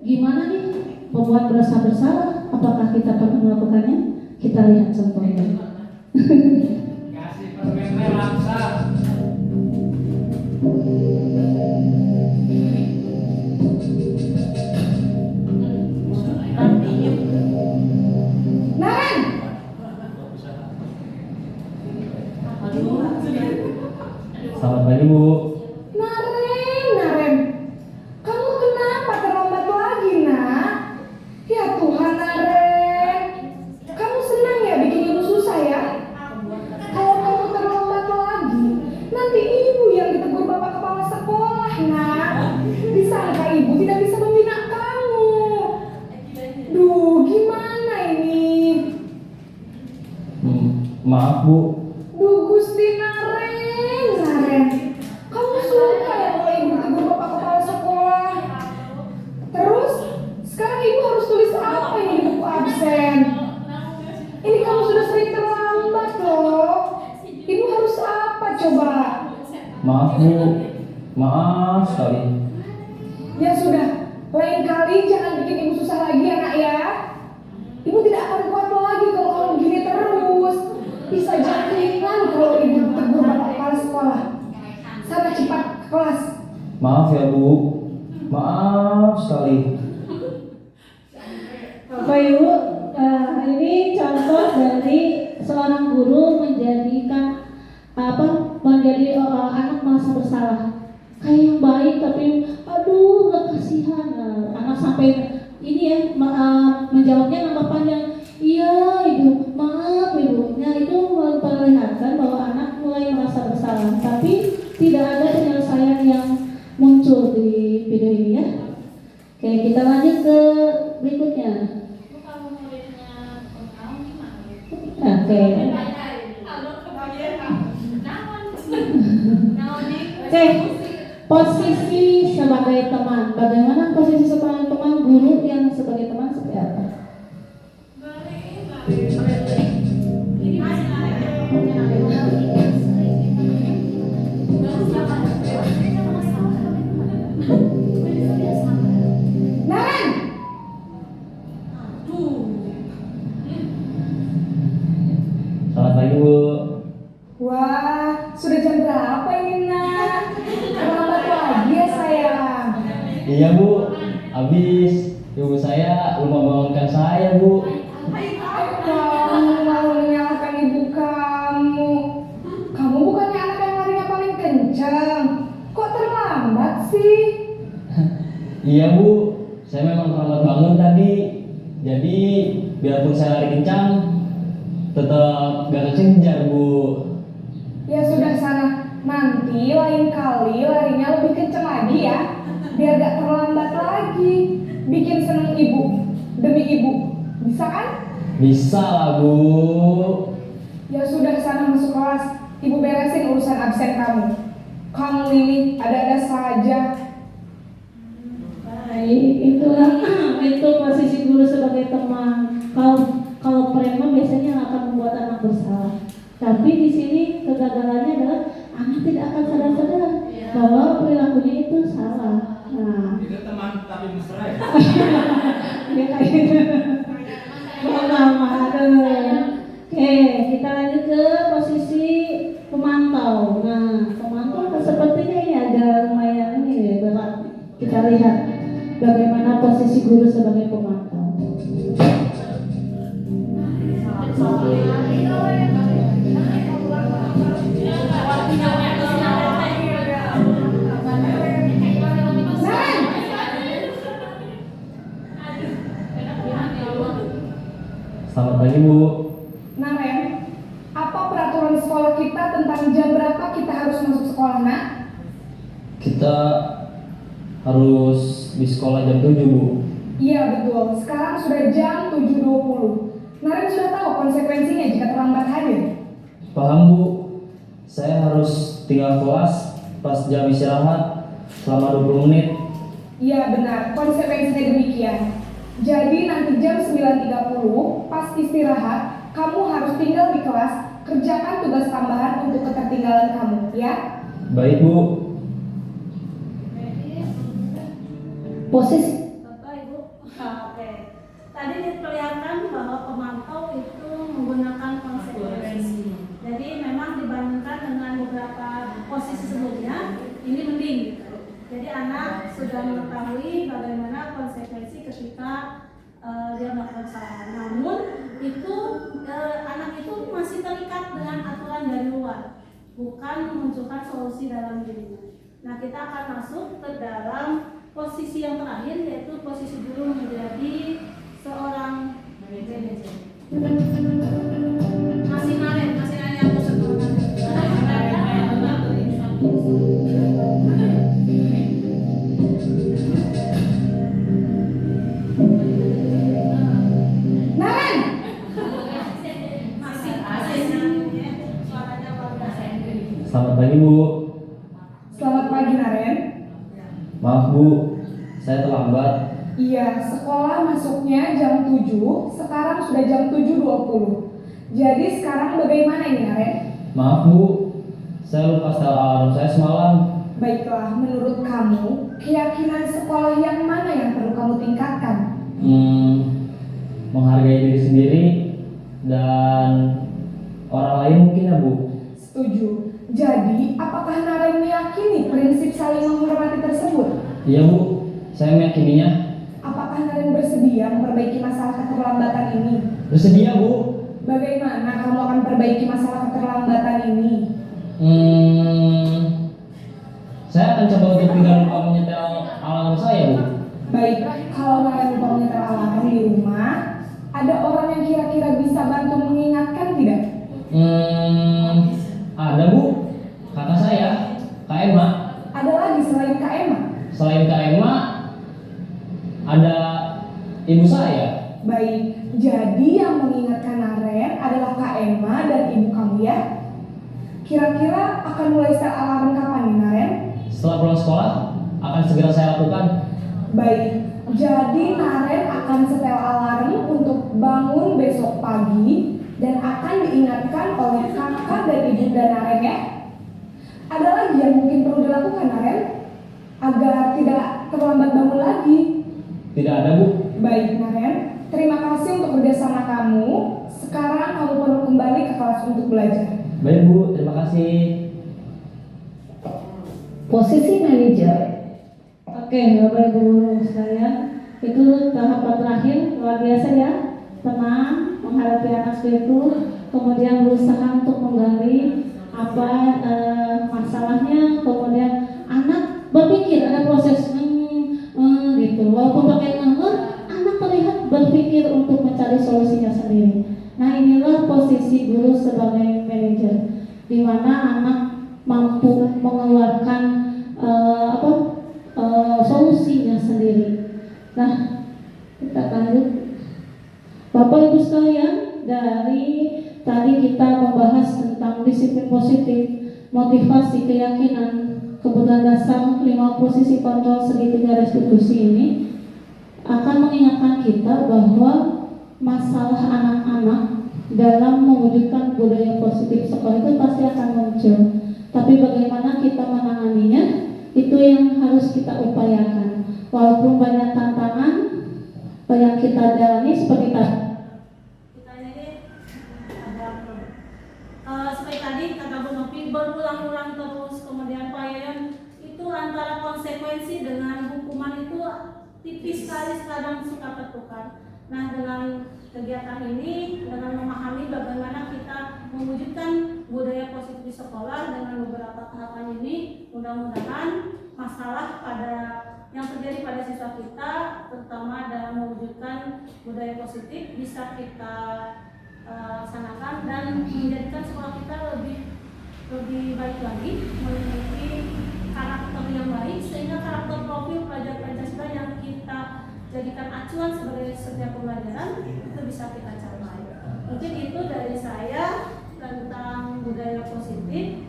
gimana nih membuat merasa bersalah? Apakah kita pernah melakukannya? Kita lihat contohnya. Kasih permen laksa. Naren, Selamat pagi Bu. Naren, kamu kenapa terlambat lagi nak? Ya Tuhan Naren, kamu senang ya bikin ibu susah ya? Kalau kamu terlambat lagi, nanti ibu yang ditegur bapak kepala sekolah nak. Disangka ibu tidak bisa membina kamu. Duh, gimana ini? Maaf Bu. Duh Gusti Naren, kamu suka ya kalau ibu tegur bapak kepala sekolah? Terus, sekarang ibu harus tulis apa ini di buku absen? Ini kamu sudah sering terlambat loh. Ibu harus apa coba? Maaf Bu. Maaf sekali. Ya sudah, lain kali jangan bikin ibu susah lagi ya nak ya. Ibu tidak akan kuat lagi kalau kamu gini terus. Bisa jadikan kalau ibu tegur bapak kepala sekolah. Sana cepat ke kelas. Maaf ya Bu. Maaf sekali. Bapak Ibu, ini contoh dari seorang guru menjadikan menjadi anak merasa bersalah. Kayak yang baik tapi aduh gak kasihan. Anak sampai ini ya menjawabnya nambah panjang. Iya ibu, maaf ibu. Nah itu memperlihatkan bahwa anak mulai merasa bersalah, tapi tidak ada penyelesaian yang muncul di video ini ya. Oke, kita lanjut ke berikutnya. Kalau muridnya pengalaman gimana? Oke. Oke, posisi sebagai teman. Bagaimana posisi sebagai teman? Guru yang sebagai teman seperti apa? Naren, Selamat pagi Bu. wah sudah jam berapa ini nak? Terlambat lagi ya sayang. Iya Bu. Habis ibu saya lupa bangunkan saya Bu. Kamu malah menyalahkan ibu kamu. Kamu bukannya anak yang larinya paling kencang. Kok terlambat sih? Iya Bu. Saya memang terlambat bangun tadi. Jadi biarpun saya lari kencang, tetap gak kekejar Bu. Ya sudah sana. Nanti lain kali larinya lebih kencang lagi ya. Biar gak terlambat lagi. Bikin seneng ibu. Demi ibu. Bisa kan? Bisa lah Bu. Ya sudah sana masuk kelas. Ibu beresin urusan absen kamu. Kamu ini ada-ada saja. Baik, itulah itu posisi guru sebagai teman. Kalau preman biasanya akan membuat anak bersalah. Tapi di sini kegagalannya adalah anak tidak akan sadar-sadar bahwa perilakunya itu salah. Nah, Itu teman tapi mesra ya. dia kayak gitu. Lama, aduh. Oke, kita lanjut ke posisi pemantau. Nah, pemantau sepertinya ini agak lumayan ini ya, berat. Kita lihat bagaimana posisi guru sebagai pemantau. Naren, Selamat pagi Bu. Naren, apa peraturan sekolah kita tentang jam berapa kita harus masuk sekolah, nak? Kita harus di sekolah jam 7 Bu. Iya betul, sekarang sudah jam 7.20. Naren sudah tahu konsekuensinya jika terlambat hadir. Paham Bu, saya harus tinggal kelas pas jam istirahat selama 20 menit. Iya benar, konsekuensinya demikian. Jadi nanti jam 9.30 pas istirahat, kamu harus tinggal di kelas, kerjakan tugas tambahan untuk ketertinggalan kamu, ya? Baik Bu. Posisi Bapak Ibu, oke. Tadi diperlihatkan bahwa pemantau itu menggunakan konsekuensi. Jadi memang dibandingkan dengan beberapa posisi sebelumnya, ini mending. Jadi anak sudah mengetahui bagaimana konsekuensi ketika dia melakukan kesalahan. Namun itu anak itu masih terikat dengan aturan dari luar, bukan memunculkan solusi dalam dirinya. Nah, kita akan masuk ke dalam posisi yang terakhir, yaitu posisi guru menjadi seorang manajer. Masih Naren yang Naren! Selamat pagi Bu. Selamat pagi Naren. Maaf Bu, saya terlambat. Iya, sekolah masuknya jam 7, sekarang sudah jam 7.20. Jadi sekarang bagaimana ini Naren? Maaf Bu, saya lupa setel alarm saya semalam. Baiklah, menurut kamu, keyakinan sekolah yang mana yang perlu kamu tingkatkan? Menghargai diri sendiri dan orang lain mungkin ya Bu. Setuju. Jadi, apakah Naren meyakini prinsip saling menghormati tersebut? Iya Bu, saya meyakininya. Apakah Naren bersedia memperbaiki masalah keterlambatan ini? Bersedia Bu. Bagaimana kamu akan perbaiki masalah keterlambatan ini? Saya akan coba untuk tidak lupa menyetel alarm saya Bu. Baik, kalau Naren lupa menyetel alarm di rumah, ada orang yang kira-kira bisa bantu mengingatkan tidak? Ada Bu, kakak saya, Kak Emma. Ada lagi selain Kak Emma? Selain Kak Emma, ada ibu saya. Baik, jadi yang mengingatkan Naren adalah Kak Emma dan ibu kamu ya? Kira-kira akan mulai setel alarm kapan nih Naren? Setelah pulang sekolah, akan segera saya lakukan. Baik, jadi Naren akan setel alarm untuk bangun besok pagi dan akan diingatkan oleh kakak dan ibunda Naren ya. Ada lagi yang mungkin perlu dilakukan Naren agar tidak terlambat bangun lagi? Tidak ada Bu. Baik Naren, terima kasih untuk kerjasama kamu. Sekarang kamu perlu kembali ke kelas untuk belajar. Baik Bu, terima kasih. posisi manajer. Oke, Bapak Ibu guru sekalian, itu tahapan terakhir luar biasa ya. Tenang, menghadapi anak itu, kemudian berusaha untuk menggali apa masalahnya, kemudian anak berpikir ada proses gitu. Walaupun pakai anak terlihat berpikir untuk mencari solusinya sendiri. Nah, inilah posisi guru sebagai manajer, di mana anak mampu mengeluarkan solusinya sendiri. Nah, kita lanjut. Bapak Ibu sekalian, dari tadi kita membahas tentang disiplin positif, motivasi, keyakinan, kebutuhan dasar, 5 posisi kontrol segitiga restitusi ini akan mengingatkan kita bahwa masalah anak-anak dalam mewujudkan budaya positif sekolah itu pasti akan muncul. Tapi bagaimana kita menanganinya, itu yang harus kita upayakan. Walaupun banyak tantangan yang kita jalani seperti tadi. Kita ini ada seperti tadi kata Bu Novi, berulang-ulang terus, kemudian Pak Yayan, itu antara konsekuensi dengan hukuman itu tipis sekali, kadang suka tertukar. Nah, dengan kegiatan ini, dengan memahami bagaimana kita mewujudkan budaya positif di sekolah dengan beberapa tahapan ini, mudah-mudahan masalah pada yang terjadi pada siswa kita, terutama dalam mewujudkan budaya positif, bisa kita laksanakan dan menjadikan sekolah kita lebih baik lagi, memiliki karakter yang baik, sehingga karakter profil pelajar Pancasila yang kita jadikan acuan sebagai setiap pembelajaran itu bisa kita capai. Mungkin itu dari saya tentang budaya positif.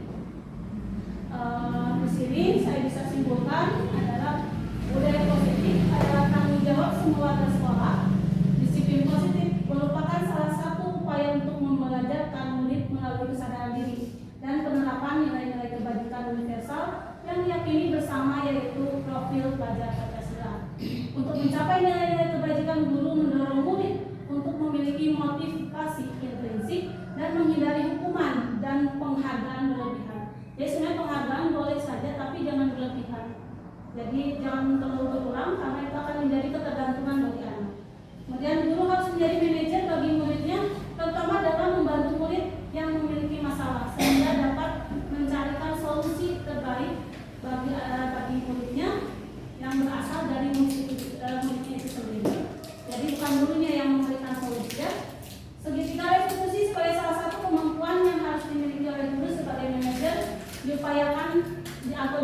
Di sini saya bisa simpulkan adalah budaya positif adalah tanggung jawab semua warga sekolah. Disiplin positif merupakan salah satu upaya untuk membelajarkan murid melalui kesadaran diri dan penerapan nilai-nilai kebajikan universal yang diyakini bersama, yaitu profil pelajar Pancasila. Untuk mencapai nilai-nilai kebajikan, guru mendorong murid untuk memiliki motivasi intrinsik dan menghindari hukuman dan penghargaan berlebihan. Jadi sebenarnya penghargaan boleh saja, tapi jangan berlebihan. Jadi jangan terlalu berulang karena itu akan menjadi ketergantungan bagi anak. Kemudian guru harus menjadi manajer bagi muridnya, terutama dalam membantu murid yang memiliki masalah, sehingga dapat mencarikan solusi terbaik bagi muridnya yang berasal dari muridnya itu sendiri. Jadi bukan gurunya yang memberikan solusi. Segitiga restitusi sebagai salah satu kemampuan yang harus dimiliki oleh guru sebagai manajer, diupayakan atau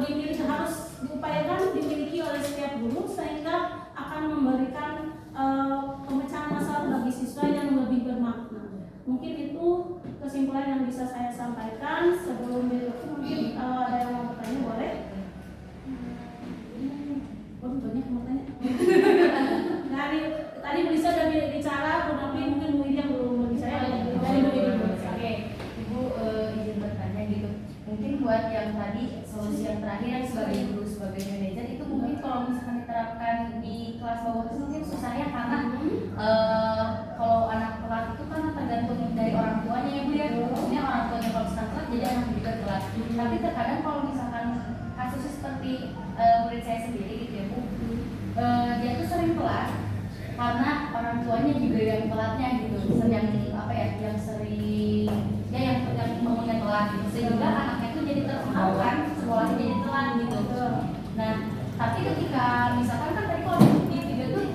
harus diupayakan dimiliki oleh setiap guru, sehingga akan memberikan pemecahan masalah bagi siswa yang lebih bermakna. Mungkin itu kesimpulan yang bisa saya sampaikan. Sebelum itu mungkin kalau ada yang mau bertanya boleh. Banyak yang mau tanya. Tadi Bu Lisa sudah bicara, tapi mungkin Bu Ida belum bicara. Dari Bu Ida. Oke, Ibu izin bertanya gitu. Mungkin buat yang tadi solusi yang terakhir yang sebagai guru, sebagai manajer itu mungkin kalau misalkan diterapkan di kelas bawah itu mungkin susah ya, karena kalau anak telat itu kan tergantung dari orang tuanya ya Bu ya. Maksudnya orang tuanya kalau misalkan telat jadi anak juga telat. Tapi terkadang kalau misalkan kasusnya seperti murid saya sendiri gitu ya Bu, dia tuh sering telat karena orang tuanya juga yang telatnya gitu, yang apa ya, yang sering ya yang bangunnya telat gitu, sehingga anaknya tuh jadi terpengaruh sekolahnya jadi telat gitu. Nah, tapi ketika misalkan kan tadi kalau di video tuh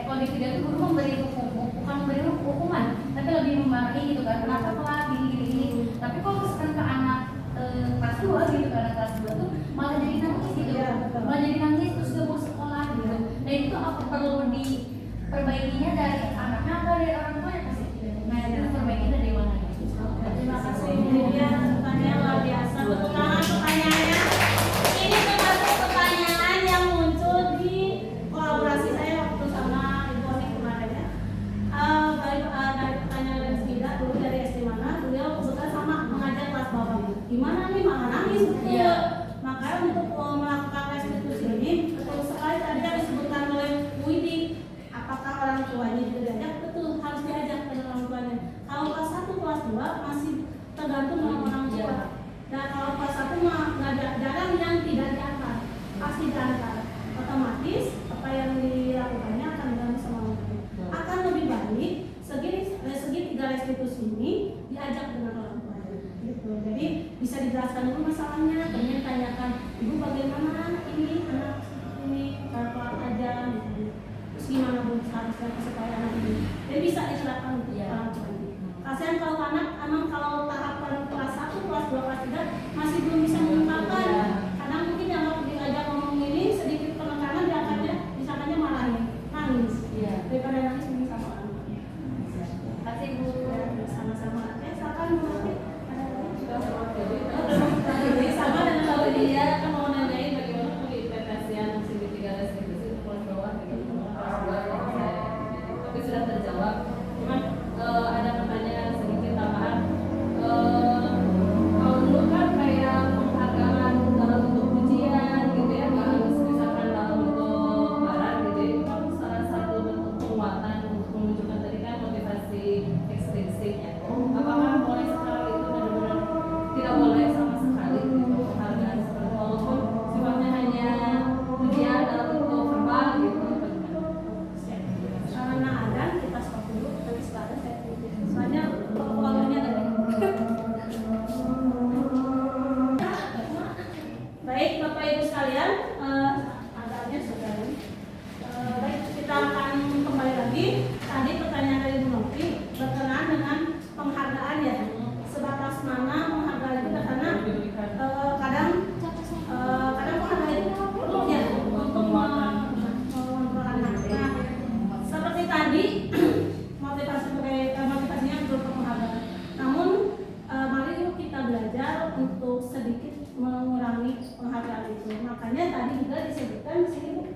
kalau di video tuh guru memberi bukan memberi hukuman, tapi lebih memarahi gitu kan, kenapa telat gini. Tapi kalau misalkan ke anak kelas 2 gitu, ke anak kelas 2 tuh malah jadi nangis gitu, malah jadi nangis terus gak mau sekolah gitu. Dan itu apa perlu diperbaikinya dari anaknya atau dari orang tuanya pasti? Nah, itu perbaiki dari mana? Terima kasih. Ini pertanyaan luar biasa. Betul pertanyaannya. Ini termasuk pertanyaan yang muncul di kolaborasi saya waktu sama Ibu Oni kemarin ya. Dari pertanyaan dari Sida dulu dari SD mana, beliau kebetulan sama mengajar kelas bawah. Gimana nih, malah nangis betul. Iya. Maka untuk melakukan restitusi ini, betul sekali tadi yang disebutkan oleh Widi, apakah orang tuanya juga diajak? Betul, harus diajak dengan orang tuanya. Kalau kelas 1, kelas 2 masih tergantung dengan orang tua. Dan kalau kelas 1 mah jarang yang tidak diantar, pasti diantar. Otomatis apa yang dilakukannya akan dibantu sama orang tua. Akan lebih baik segi 3 restitusi ini diajak dengan orang tua. Gitu. Jadi bisa dijelaskan dulu masalahnya, kemudian tanyakan, Ibu bagaimana ini anak ini telat aja, gitu. Terus gimana Bu seharusnya supaya anak ini, jadi bisa diterapkan untuk orang tua. Kasihan kalau anak emang kalau tahapan kelas 1, kelas 2, kelas 3 masih belum bisa mengungkapkan, karena mungkin yang diajak ngomong ini sedikit penekanan misalnya marahin, nangis, daripada nangis mungkin sama orang tua. Kasih Bu. Sama-sama. Silakan Bu. Jadi sama dengan kalau dia kan mau nanyain bagaimana pengimplementasian segitiga restitusi untuk kelas bawah gitu. Tapi sudah terjawab. Cuman ada pertanyaan sedikit tambahan. Kalau dulu kan kayak penghargaan dalam bentuk pujian gitu ya, misalkan dalam bentuk barang gitu, itu kan salah satu bentuk penguatan tadi motivasinya berupa penghargaan. Namun mari kita belajar untuk sedikit mengurangi penghargaan itu. Makanya tadi juga disebutkan di sini Bu.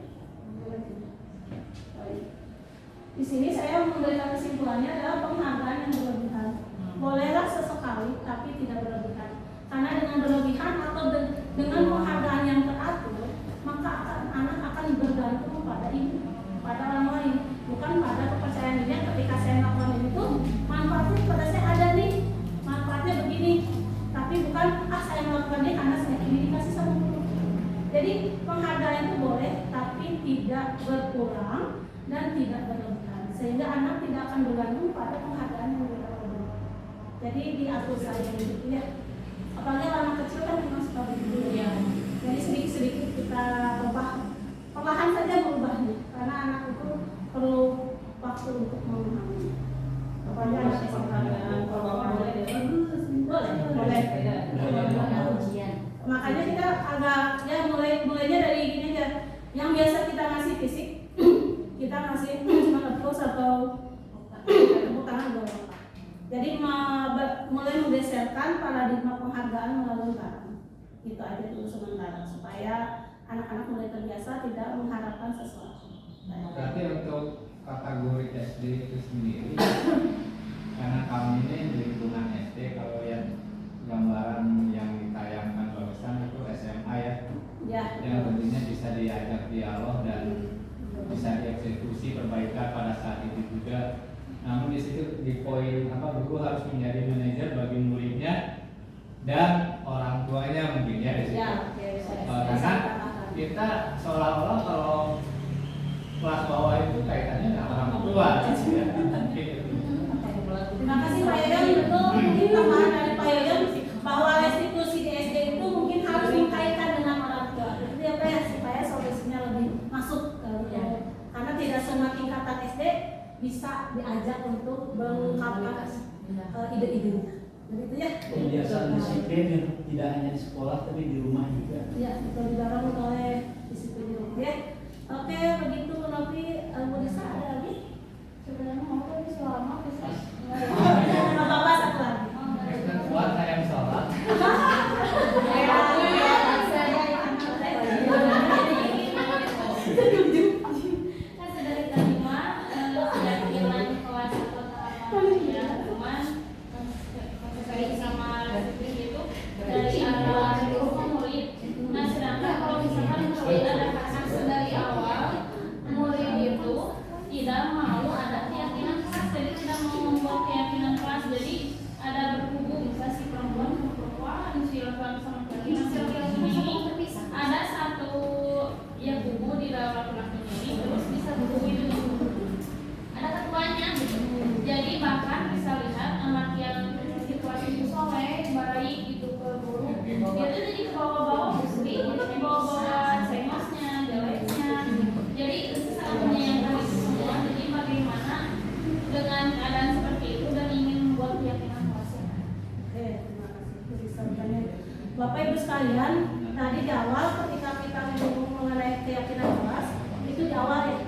Di sini saya memberikan kesimpulannya adalah penghargaan yang berlebihan. Bolehlah sesekali, tapi tidak berlebihan. Karena dengan berlebihan atau dengan penghargaan yang teratur, maka anak akan bergantung pada ibu, pada orang lain, bukan pada kepercayaan dia. Ketika saya melakukan itu, manfaatnya pada saya ada nih, manfaatnya begini, tapi bukan saya melakukannya karena saya ini dikasih sama guru. Jadi penghargaan itu boleh, tapi tidak berkurang dan tidak berlebihan, sehingga anak tidak akan bergantung pada penghargaan yang berlebihan. Jadi diatur saja gitu ya. Apalagi anak kecil kan memang suka begitu ya. Jadi sedikit-sedikit kita ubah, perlahan saja berubahnya, karena anak itu perlu waktu untuk memahami. Pokoknya anak boleh. Makanya kita agak ya mulainya dari gini aja. Yang biasa kita ngasih fisik, kita ngasih cuma terus atau tepuk tangan doang. Jadi mulai menggeserkan paradigma penghargaan melalui barang. Itu aja dulu sementara supaya anak-anak mulai terbiasa tidak mengharapkan sesuatu. Berarti untuk kategori SD itu sendiri, karena kami ini di lingkungan SD, kalau yang gambaran yang ditayangkan barusan itu SMA ya, yang tentunya bisa diajak dialog dan bisa dieksekusi perbaikan pada saat itu juga. Namun di situ di poin guru harus menjadi manajer bagi muridnya dan orang tuanya mungkin ya di situ. Karena kita seolah-olah kalau kelas bawah itu kaitannya dengan orang tua ya. Terima kasih Pak Yoyon. Betul, mungkin tambahan dari Pak Yoyon bahwa restitusi di SD itu mungkin harus dikaitkan dengan orang tua. Jadi apa ya, supaya solusinya lebih masuk karena tidak semua tingkatan SD bisa diajak untuk mengungkapkan ide-idenya. Begitu ya. Kebiasaan disiplin yang tidak hanya di sekolah tapi di rumah juga. Iya, itu didorong oleh disiplin di rumah ya. Oke, begitu Novi. Bu Disa ada lagi? Sebenarnya mau tadi selama bisa. Bapak satu lagi. Buat saya yang sholat. Bapak Ibu sekalian, tadi di awal ketika kita ngomong mengenai keyakinan kelas, itu di awal ya.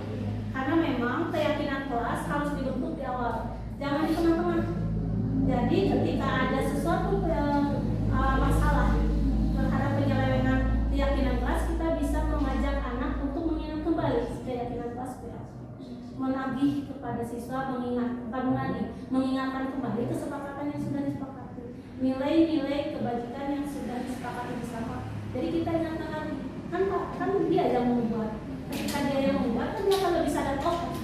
Karena memang keyakinan kelas harus dibentuk di awal, jangan di tengah-tengah. Jadi ketika ada sesuatu masalah terhadap penyelewengan keyakinan kelas, kita bisa mengajak anak untuk mengingat kembali keyakinan kelas, menagih kepada siswa, mengingatkan kembali kesepakatan yang sudah disepakati, nilai-nilai kebajikan yang sudah disepakati bersama. Jadi kita ingatkan lagi, kan dia yang membuat. Ketika dia yang membuat, kan dia akan lebih sadar, oh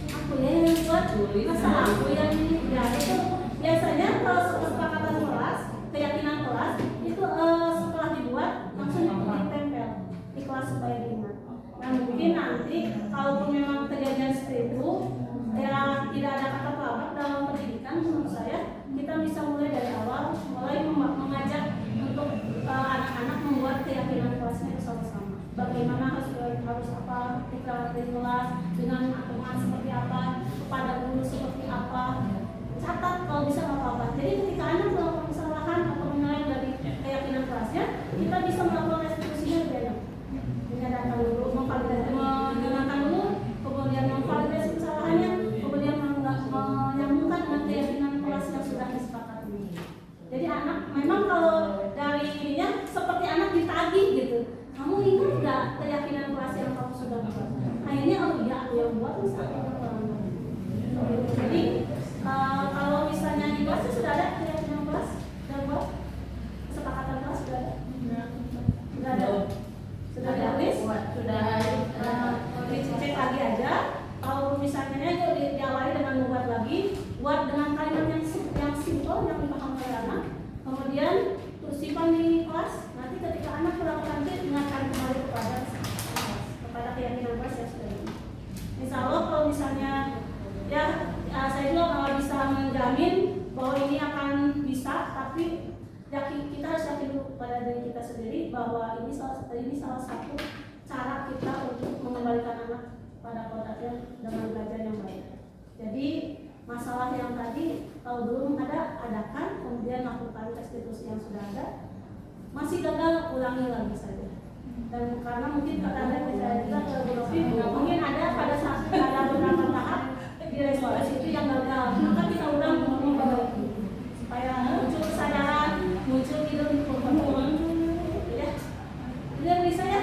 aku yang buat, masa aku yang ini. Ya itu biasanya kalau kesepakatan kelas, keyakinan kelas itu setelah dibuat langsung ditempel di kelas supaya diingat. Nah mungkin nanti kalau memang kejadian seperti itu, ya tidak ada kata pelawak dalam pendidikan, menurut saya kita bisa mulai dari awal, mulai mengajak untuk anak-anak membuat keyakinan kelasnya bersama-sama. Bagaimana harus apa ketika di kelas, dengan aturan seperti apa, kepada guru seperti apa. Catat kalau bisa nggak apa-apa. Jadi ketika anak melakukan kesalahan atau menyalahi dari keyakinan kelasnya, kita bisa melakukan restitusinya lebih enak. Menyadarkan dulu, mengingatkan dulu, kemudian memvalidasi kesalahannya, kemudian buat dengan kalimat yang simple yang dipahami oleh anak, kemudian terus simpan di kelas. Nanti ketika anak melakukan itu ingatkan kembali kepada keyakinan kelas yang sudah ini. Insya Allah kalau misalnya saya juga nggak bisa menjamin bahwa ini akan bisa, tapi kita harus yakin dulu pada diri kita sendiri bahwa ini salah satu cara kita untuk mengembalikan anak pada kodratnya dengan belajar yang baik. Jadi masalah yang tadi kalau belum adakan, kemudian lakukan restitusi yang sudah ada, masih gagal, ulangi lagi saja. Dan karena mungkin kata saya juga ke Bu Novi, mungkin ada pada saat ada beberapa tahap di resolusi itu yang gagal, maka kita ulang memperbaiki supaya muncul kesadaran, muncul ide untuk membangun. Ya, itu dari saya.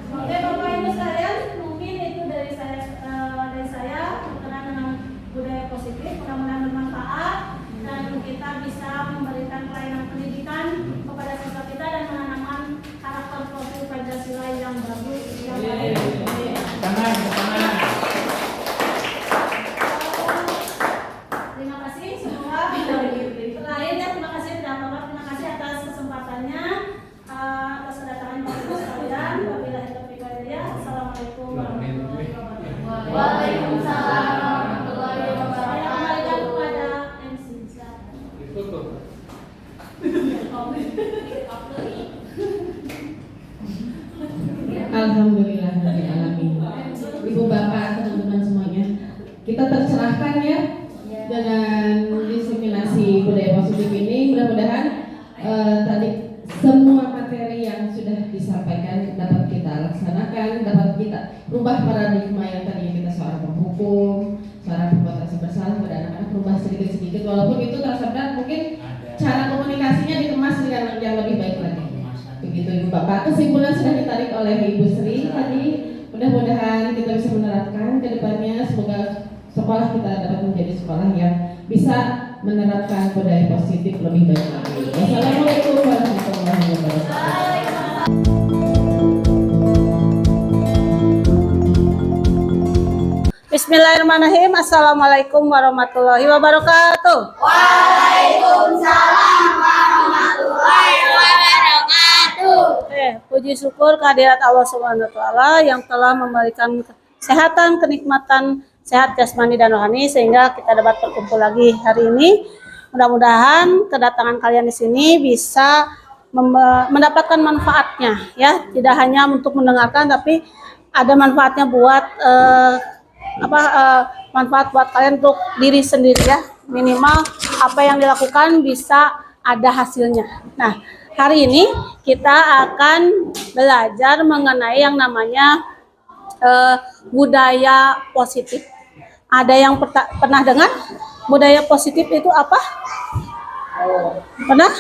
Oke Bapak Ibu sekalian, mungkin itu dari saya berkenaan dengan budaya positif. Mudah-mudahan bermanfaat dan kita bisa memberikan pelayanan pendidikan kepada siswa kita dan menanamkan karakter profil Pancasila yang bagus yang baik. Terima kasih semua. Terakhirnya terima kasih Bapak, terima kasih atas kesempatannya, atas kedatangan Bapak Ibu sekalian. Wabillahi taufiq wal hidayah. Assalamualaikum warahmatullahi wabarakatuh. Waalaikumsalam warahmatullahi wabarakatuh. Saya kembalikan kepada MC. Alhamdulillahirrahmanirrahim. Ibu bapak, teman-teman semuanya, kita tercerahkan ya dengan diseminasi budaya positif ini. Mudah-mudahan tadi semua materi yang sudah disampaikan dapat kita laksanakan, dapat kita rubah paradigma yang tadinya kita seorang penghukum, seorang pembuat rasa bersalah pada anak-anak, rubah sedikit-sedikit, walaupun itu terasa berat, mungkin cara komunikasinya dikemas dengan yang lebih baik lagi. Begitu Ibu Bapak, kesimpulan sudah ditarik oleh Ibu Sri tadi. Mudah-mudahan kita bisa menerapkan ke depannya. Semoga sekolah kita dapat menjadi sekolah yang bisa menerapkan budaya positif lebih baik lagi. Wassalamualaikum warahmatullahi wabarakatuh. Bismillahirrahmanirrahim. Assalamualaikum warahmatullahi wabarakatuh. Waalaikumsalam warahmatullahi wabarakatuh. Puji syukur kehadirat Allah Subhanahu wa taala yang telah memberikan kesehatan, kenikmatan, sehat jasmani dan rohani sehingga kita dapat berkumpul lagi hari ini. Mudah-mudahan kedatangan kalian di sini bisa mendapatkan manfaatnya ya, tidak hanya untuk mendengarkan tapi ada manfaatnya buat manfaat buat kalian untuk diri sendiri ya. Minimal apa yang dilakukan bisa ada hasilnya. Nah, hari ini kita akan belajar mengenai yang namanya budaya positif. Ada yang pernah dengar budaya positif itu apa? Pernah?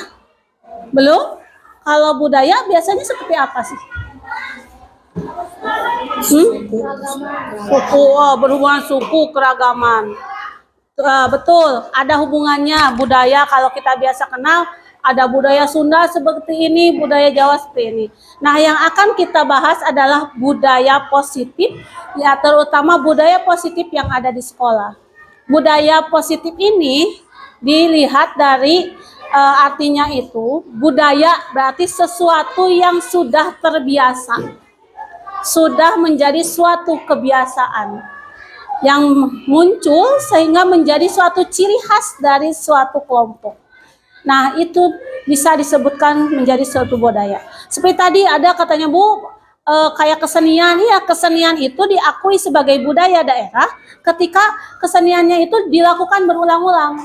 Belum? Kalau budaya biasanya seperti apa sih? Suku, berhubungan suku, keragaman. Betul, ada hubungannya budaya. Kalau kita biasa kenal, ada budaya Sunda seperti ini, budaya Jawa seperti ini. Nah, yang akan kita bahas adalah budaya positif, ya terutama budaya positif yang ada di sekolah. Budaya positif ini dilihat dari artinya itu, budaya berarti sesuatu yang sudah terbiasa, sudah menjadi suatu kebiasaan yang muncul sehingga menjadi suatu ciri khas dari suatu kelompok. Nah, itu bisa disebutkan menjadi suatu budaya. Seperti tadi ada katanya Bu, kayak kesenian, ya kesenian itu diakui sebagai budaya daerah ketika keseniannya itu dilakukan berulang-ulang.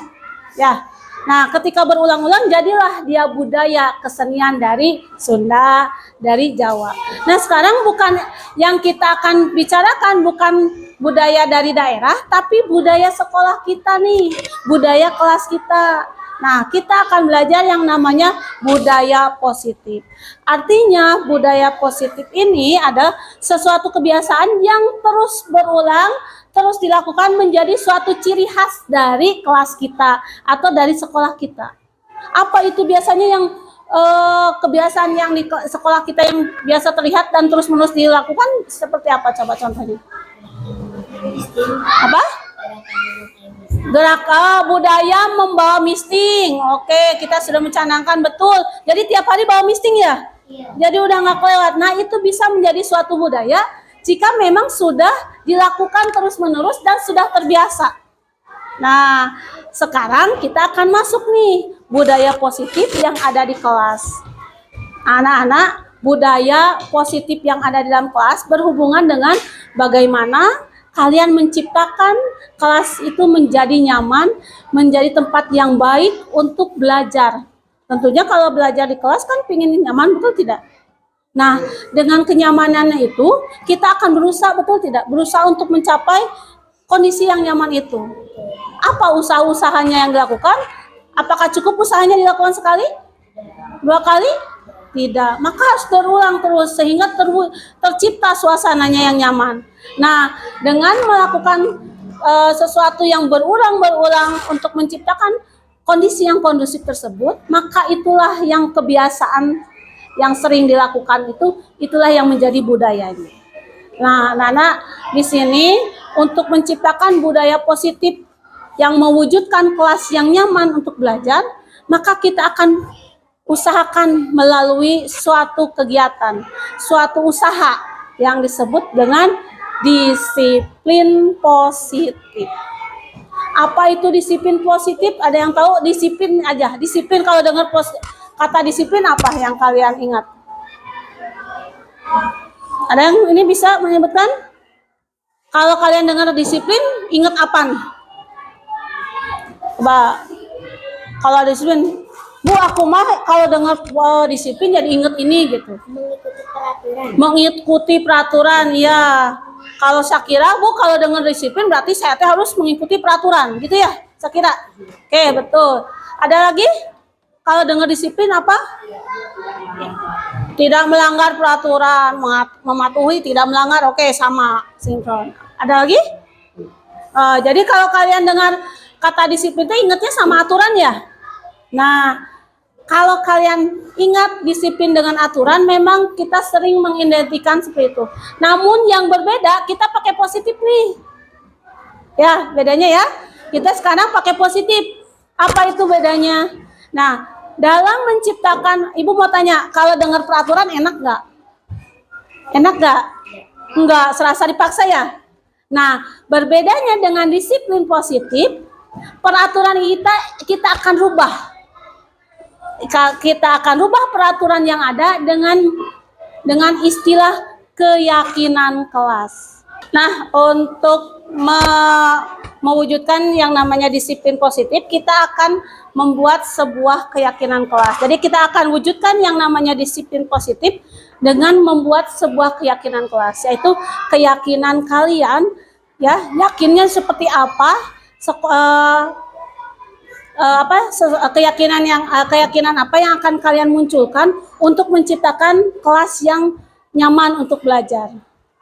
Ya, nah ketika berulang-ulang jadilah dia budaya kesenian dari Sunda, dari Jawa. Nah sekarang bukan yang kita akan bicarakan bukan budaya dari daerah, tapi budaya sekolah kita nih, budaya kelas kita. Nah, kita akan belajar yang namanya budaya positif. Artinya, budaya positif ini adalah sesuatu kebiasaan yang terus berulang, terus dilakukan menjadi suatu ciri khas dari kelas kita atau dari sekolah kita. Apa itu biasanya yang kebiasaan yang di sekolah kita yang biasa terlihat dan terus-menerus dilakukan seperti apa? Coba contohnya. Apa? Budaya membawa misting. Oke, kita sudah mencanangkan betul. Jadi tiap hari bawa misting ya? Jadi udah nggak kelewat. Nah, itu bisa menjadi suatu budaya jika memang sudah dilakukan terus-menerus dan sudah terbiasa. Nah, sekarang kita akan masuk nih budaya positif yang ada di kelas. Anak-anak, budaya positif yang ada di dalam kelas berhubungan dengan bagaimana kalian menciptakan kelas itu menjadi nyaman, menjadi tempat yang baik untuk belajar. Tentunya kalau belajar di kelas kan pingin nyaman, betul tidak? Nah, dengan kenyamanannya itu, kita akan berusaha, betul tidak? Berusaha untuk mencapai kondisi yang nyaman itu. Apa usaha-usahanya yang dilakukan? Apakah cukup usahanya dilakukan sekali? 2 kali? Tidak. Maka harus berulang terus sehingga tercipta suasananya yang nyaman. Nah, dengan melakukan sesuatu yang berulang-berulang untuk menciptakan kondisi yang kondusif tersebut, maka itulah yang kebiasaan yang sering dilakukan itulah yang menjadi budayanya. Nah, anak-anak di sini untuk menciptakan budaya positif yang mewujudkan kelas yang nyaman untuk belajar, maka kita akan usahakan melalui suatu kegiatan, suatu usaha yang disebut dengan disiplin positif. Apa itu disiplin positif? Ada yang tahu? Disiplin aja. Disiplin, kalau dengar kata disiplin apa yang kalian ingat? Ada yang ini bisa menyebutkan? Kalau kalian dengar disiplin, ingat apa nih? Coba, kalau disiplin, Bu, aku mah kalau dengar disiplin jadi inget ini gitu. Mengikuti peraturan. Mengikuti peraturan, ya. Kalau Syakira, Bu, kalau dengar disiplin berarti saya harus mengikuti peraturan, gitu ya, Syakira? Oke, betul. Ada lagi? Kalau dengar disiplin apa? Tidak melanggar peraturan, mematuhi, tidak melanggar. Oke, sama, sinkron. Ada lagi? Jadi kalau kalian dengar kata disiplin itu ingatnya sama aturan ya? Nah, kalau kalian ingat disiplin dengan aturan, memang kita sering mengidentikan seperti itu. Namun yang berbeda, kita pakai positif nih. Ya, bedanya ya. Kita sekarang pakai positif. Apa itu bedanya? Nah, dalam menciptakan, Ibu mau tanya, kalau dengar peraturan enak nggak? Enak nggak? Enggak, serasa dipaksa ya? Nah, berbedanya dengan disiplin positif, peraturan kita akan rubah. Kita akan rubah peraturan yang ada dengan istilah keyakinan kelas. Nah, untuk mewujudkan yang namanya disiplin positif, kita akan membuat sebuah keyakinan kelas. Jadi kita akan wujudkan yang namanya disiplin positif dengan membuat sebuah keyakinan kelas, yaitu keyakinan kalian, ya, yakinnya seperti apa, keyakinan apa yang akan kalian munculkan untuk menciptakan kelas yang nyaman untuk belajar.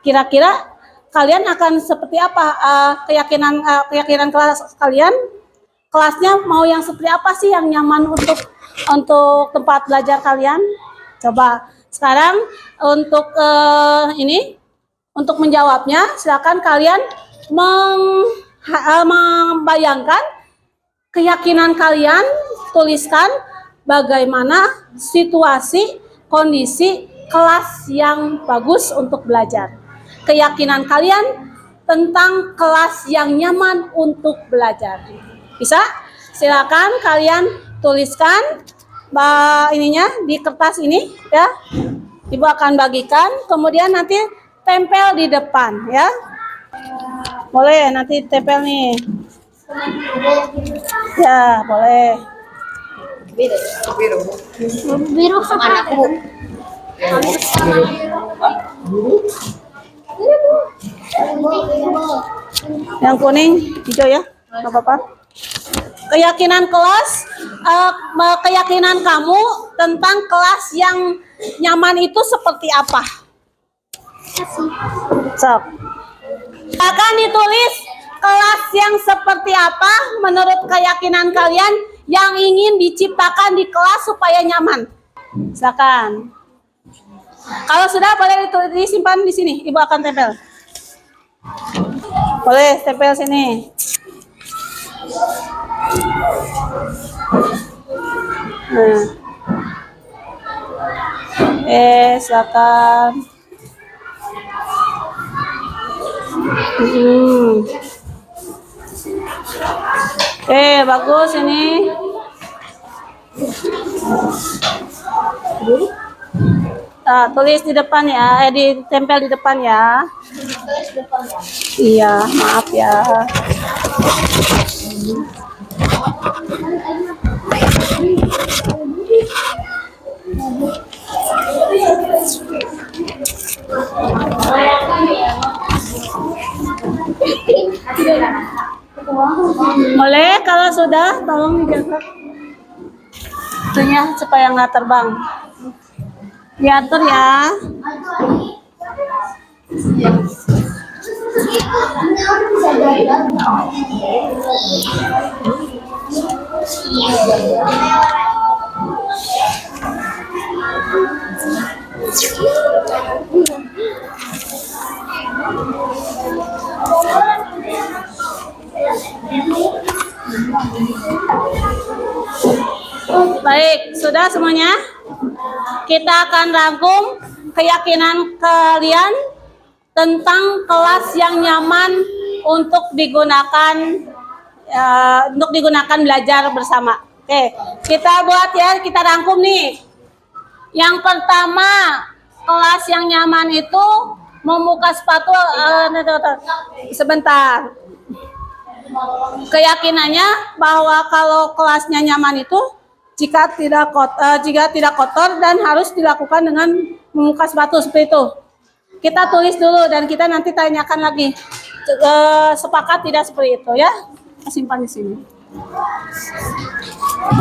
Kira-kira kalian akan seperti apa keyakinan kelas kalian? Kelasnya mau yang seperti apa sih yang nyaman untuk tempat belajar kalian? Coba sekarang untuk untuk menjawabnya, silakan kalian membayangkan keyakinan kalian, tuliskan bagaimana situasi, kondisi kelas yang bagus untuk belajar. Keyakinan kalian tentang kelas yang nyaman untuk belajar. Bisa? Silakan kalian tuliskan ininya di kertas ini ya. Ibu akan bagikan, kemudian nanti tempel di depan ya. Boleh nanti tempel nih. Ya, boleh. Biru sama anakku. Yang kuning, hijau ya, nggak apa-apa. Keyakinan kelas, keyakinan kamu tentang kelas yang nyaman itu seperti apa? Sok. Akan ditulis kelas yang seperti apa menurut keyakinan kalian yang ingin diciptakan di kelas supaya nyaman. Silakan. Kalau sudah boleh disimpan di sini, Ibu akan tempel. Boleh tempel sini. Silakan. Bagus ini. Nah, tulis di depan ya, ditempel di depan ya. Tulis depan ya. Iya, maaf ya. Boleh kalau sudah tolong dijaga itunya supaya nggak terbang. Diatur ya. Baik, sudah semuanya? Kita akan rangkum keyakinan kalian tentang kelas yang nyaman untuk digunakan belajar bersama. Oke, kita buat ya, kita rangkum nih. Yang pertama, kelas yang nyaman itu membuka sepatu sebentar. Keyakinannya bahwa kalau kelasnya nyaman itu jika tidak kotor dan harus dilakukan dengan membuka sepatu seperti itu. Kita tulis dulu dan kita nanti tanyakan lagi. Sepakat tidak seperti itu ya? Simpan di sini.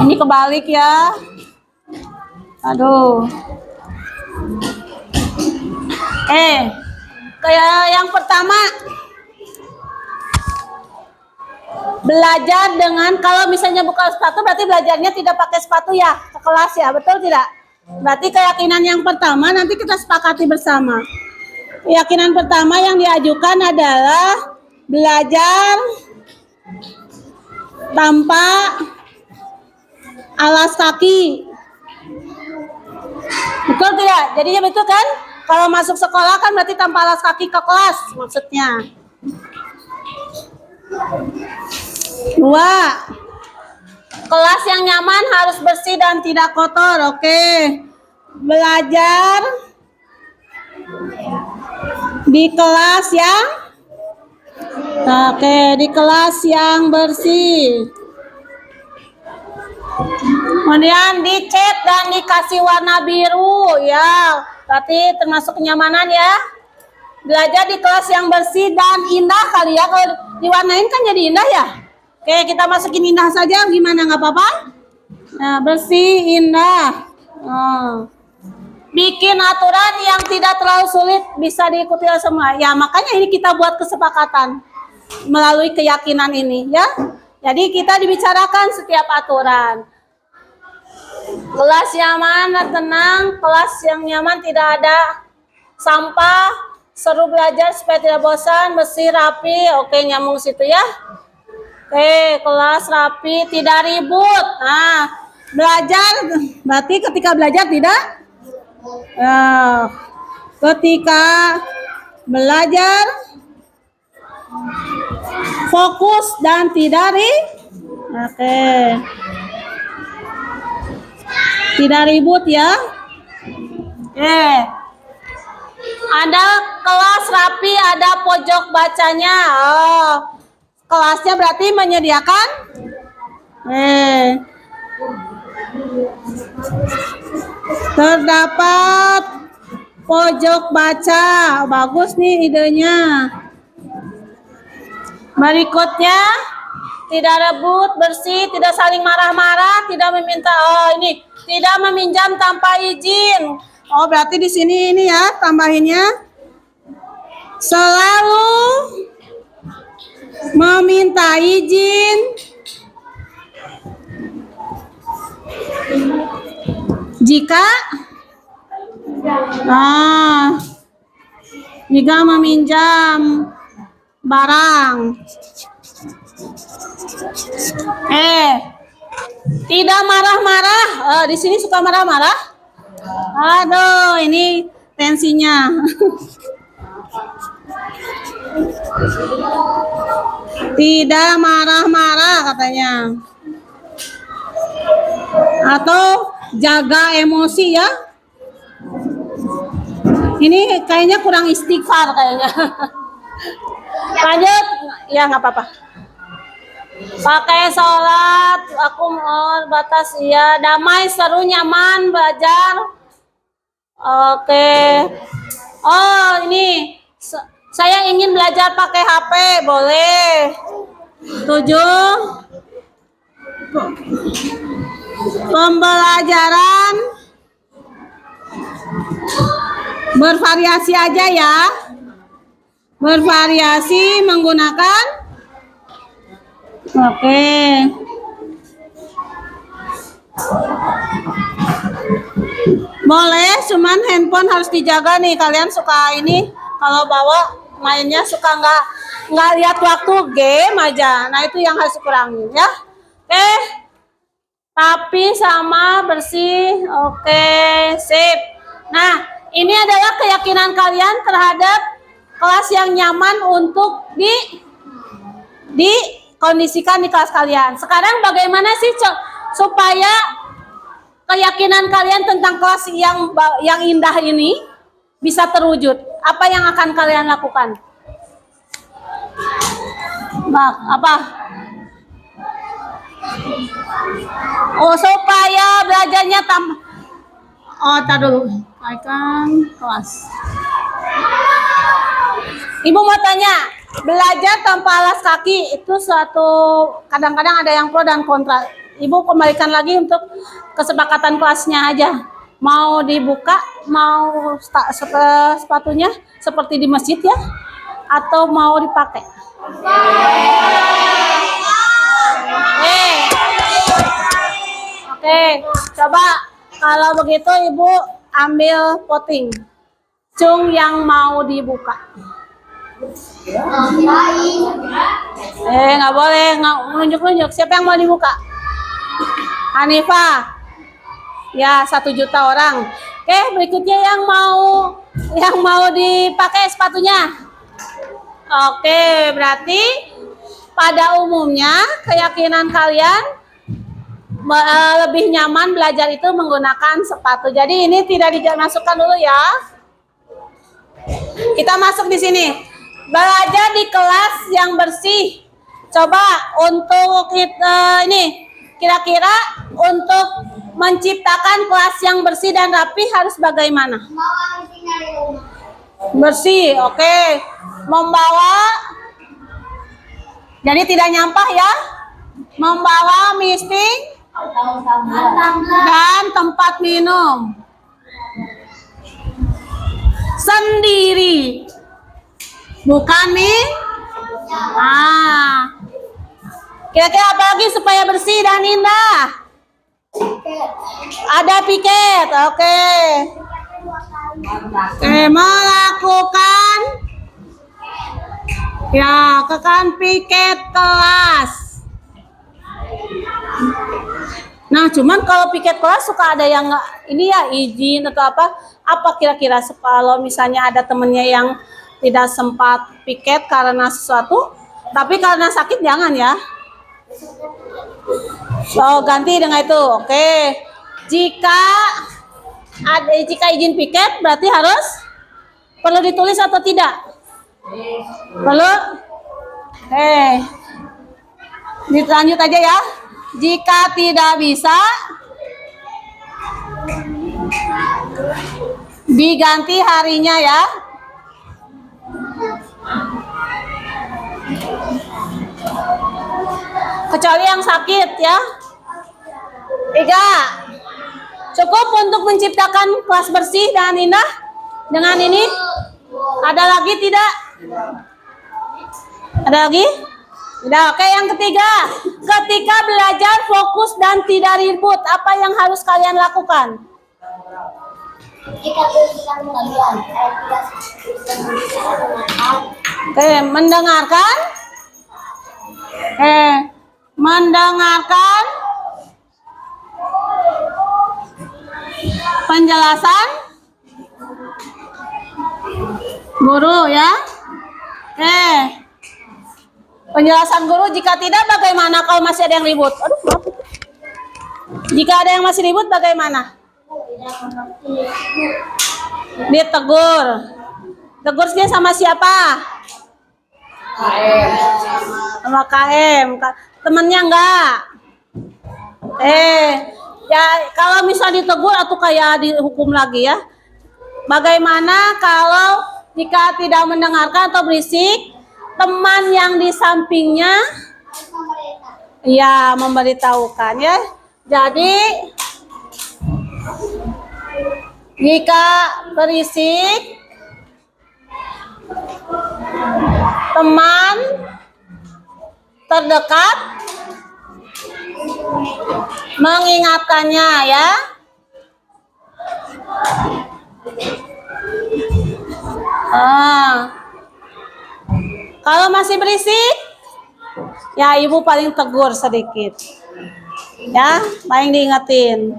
Ini kebalik ya. Aduh. Kayak yang pertama, belajar dengan, kalau misalnya buka sepatu berarti belajarnya tidak pakai sepatu ya ke kelas ya, betul tidak? Berarti keyakinan yang pertama nanti kita sepakati bersama. Keyakinan pertama yang diajukan adalah belajar tanpa alas kaki. Betul tidak? Jadinya betul kan? Kalau masuk sekolah kan berarti tanpa alas kaki ke kelas maksudnya. 2. Kelas yang nyaman harus bersih dan tidak kotor. Oke. Belajar di kelas yang di kelas yang bersih. Kemudian dicat dan dikasih warna biru ya. Berarti termasuk kenyamanan ya. Belajar di kelas yang bersih dan indah kali ya. Kalau diwarnain kan jadi indah ya. Oke, kita masukin indah saja, gimana, nggak apa-apa? Nah, bersih, indah. Bikin aturan yang tidak terlalu sulit, bisa diikuti oleh semua. Ya, makanya ini kita buat kesepakatan melalui keyakinan ini, ya. Jadi kita dibicarakan setiap aturan. Kelas nyaman dan tenang, kelas yang nyaman tidak ada sampah, seru belajar supaya tidak bosan, bersih, rapi. Oke, nyambung situ ya. Oke, kelas rapi, tidak ribut. Nah, belajar berarti ketika belajar tidak? Ketika belajar fokus dan tidak tidak ribut ya. Ada kelas rapi, ada pojok bacanya. Kelasnya berarti menyediakan terdapat pojok baca. Bagus nih idenya. Berikutnya, tidak rebut, bersih, tidak saling marah-marah, tidak meminta tidak meminjam tanpa izin. Berarti di sini ini ya tambahinnya. Selalu meminta izin jika meminjam barang. Tidak marah-marah. Di sini suka marah-marah. Aduh, ini tensinya. Tidak marah-marah katanya. Atau jaga emosi ya. Ini kayaknya kurang istighfar kayaknya. Lanjut, ya nggak apa-apa. Pakai sholat, aku mau batas ya, damai, seru, nyaman, belajar. Oke. Oh ini, saya ingin belajar pakai HP, boleh. 7. Pembelajaran bervariasi aja ya. Bervariasi menggunakan boleh, cuman handphone harus dijaga nih. Kalian suka ini kalau bawa mainnya suka nggak lihat waktu, game aja. Nah itu yang harus kurangin ya. Tapi sama bersih. Sip. Nah ini adalah keyakinan kalian terhadap kelas yang nyaman untuk dikondisikan di kelas kalian. Sekarang bagaimana sih supaya keyakinan kalian tentang kelas yang indah ini bisa terwujud? Apa yang akan kalian lakukan? Apa? Supaya belajarnya tar dulu. Kelas. Ibu mau tanya, belajar tanpa alas kaki itu suatu, kadang-kadang ada yang pro dan kontra. Ibu kembalikan lagi untuk kesepakatan kelasnya aja. Mau dibuka, mau sepatunya seperti di masjid ya, atau mau dipakai? Oke, coba kalau begitu ibu ambil voting. Cung yang mau dibuka. Nggak boleh, nggak nunjuk-nunjuk. Siapa yang mau dibuka? Hanifah. Ya, 1 juta orang. Oke, berikutnya yang mau dipakai sepatunya. Oke, berarti pada umumnya keyakinan kalian lebih nyaman belajar itu menggunakan sepatu. Jadi ini tidak dimasukkan dulu ya. Kita masuk di sini. Belajar di kelas yang bersih. Coba untuk ini kira-kira untuk menciptakan kelas yang bersih dan rapi harus bagaimana? Bersih, oke. Membawa, jadi tidak nyampah ya. Membawa misting dan tempat minum sendiri, bukan nih. Kira-kira apa lagi supaya bersih dan indah? Ada piket, oke. Melakukan ya piket kelas. Nah, cuman kalau piket kelas suka ada yang ini ya izin atau apa kira-kira kalau misalnya ada temennya yang tidak sempat piket karena sesuatu, tapi karena sakit jangan ya. Ganti dengan itu, oke. Jika izin piket berarti perlu ditulis atau tidak? Perlu? Lanjut aja ya. Jika tidak bisa, diganti harinya ya. Kecuali yang sakit ya. 3. Cukup untuk menciptakan kelas bersih dan indah dengan ini? Ada lagi tidak? Ada lagi? Udah, oke. Yang ketiga, ketika belajar fokus dan tidak ribut, apa yang harus kalian lakukan? Oke, mendengarkan. mendengarkan penjelasan guru ya. Penjelasan guru. Jika tidak, bagaimana kalau masih ada yang ribut? Aduh, maaf. Jika ada yang masih ribut, bagaimana? Ditegur. Tegur dia sama siapa? Sama KM. Temennya enggak? Ya kalau misal ditegur atau kayak dihukum lagi ya. Bagaimana kalau jika tidak mendengarkan atau berisik, teman yang di sampingnya ya memberitahukan ya. Jadi jika berisik, teman terdekat mengingatkannya ya. Kalau masih berisik, ya ibu paling tegur sedikit. Ya, paling diingetin.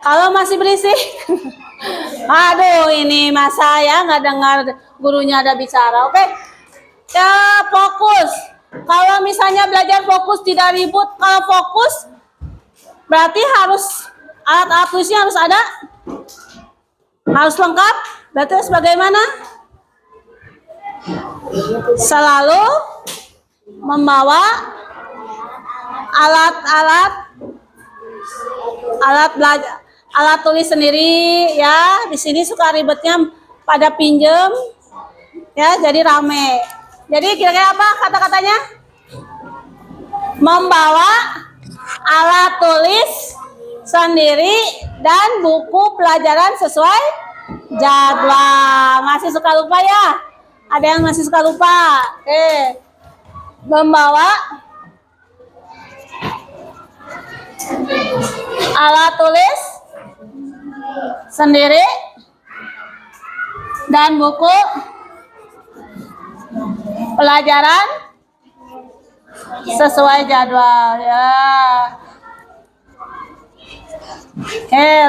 Kalau masih berisik, aduh ini masa ya nggak dengar gurunya ada bicara. Oke, ya fokus. Kalau misalnya belajar fokus tidak ribut, kalau fokus berarti harus alat-alat tulisnya harus ada, harus lengkap. Berarti harus bagaimana? Selalu membawa alat tulis sendiri ya. Di sini suka ribetnya pada pinjem ya, jadi rame. Jadi kira-kira apa kata-katanya? Membawa alat tulis sendiri dan buku pelajaran sesuai jadwal. Masih suka lupa ya? Ada yang masih suka lupa? Membawa alat tulis sendiri dan buku pelajaran sesuai jadwal ya.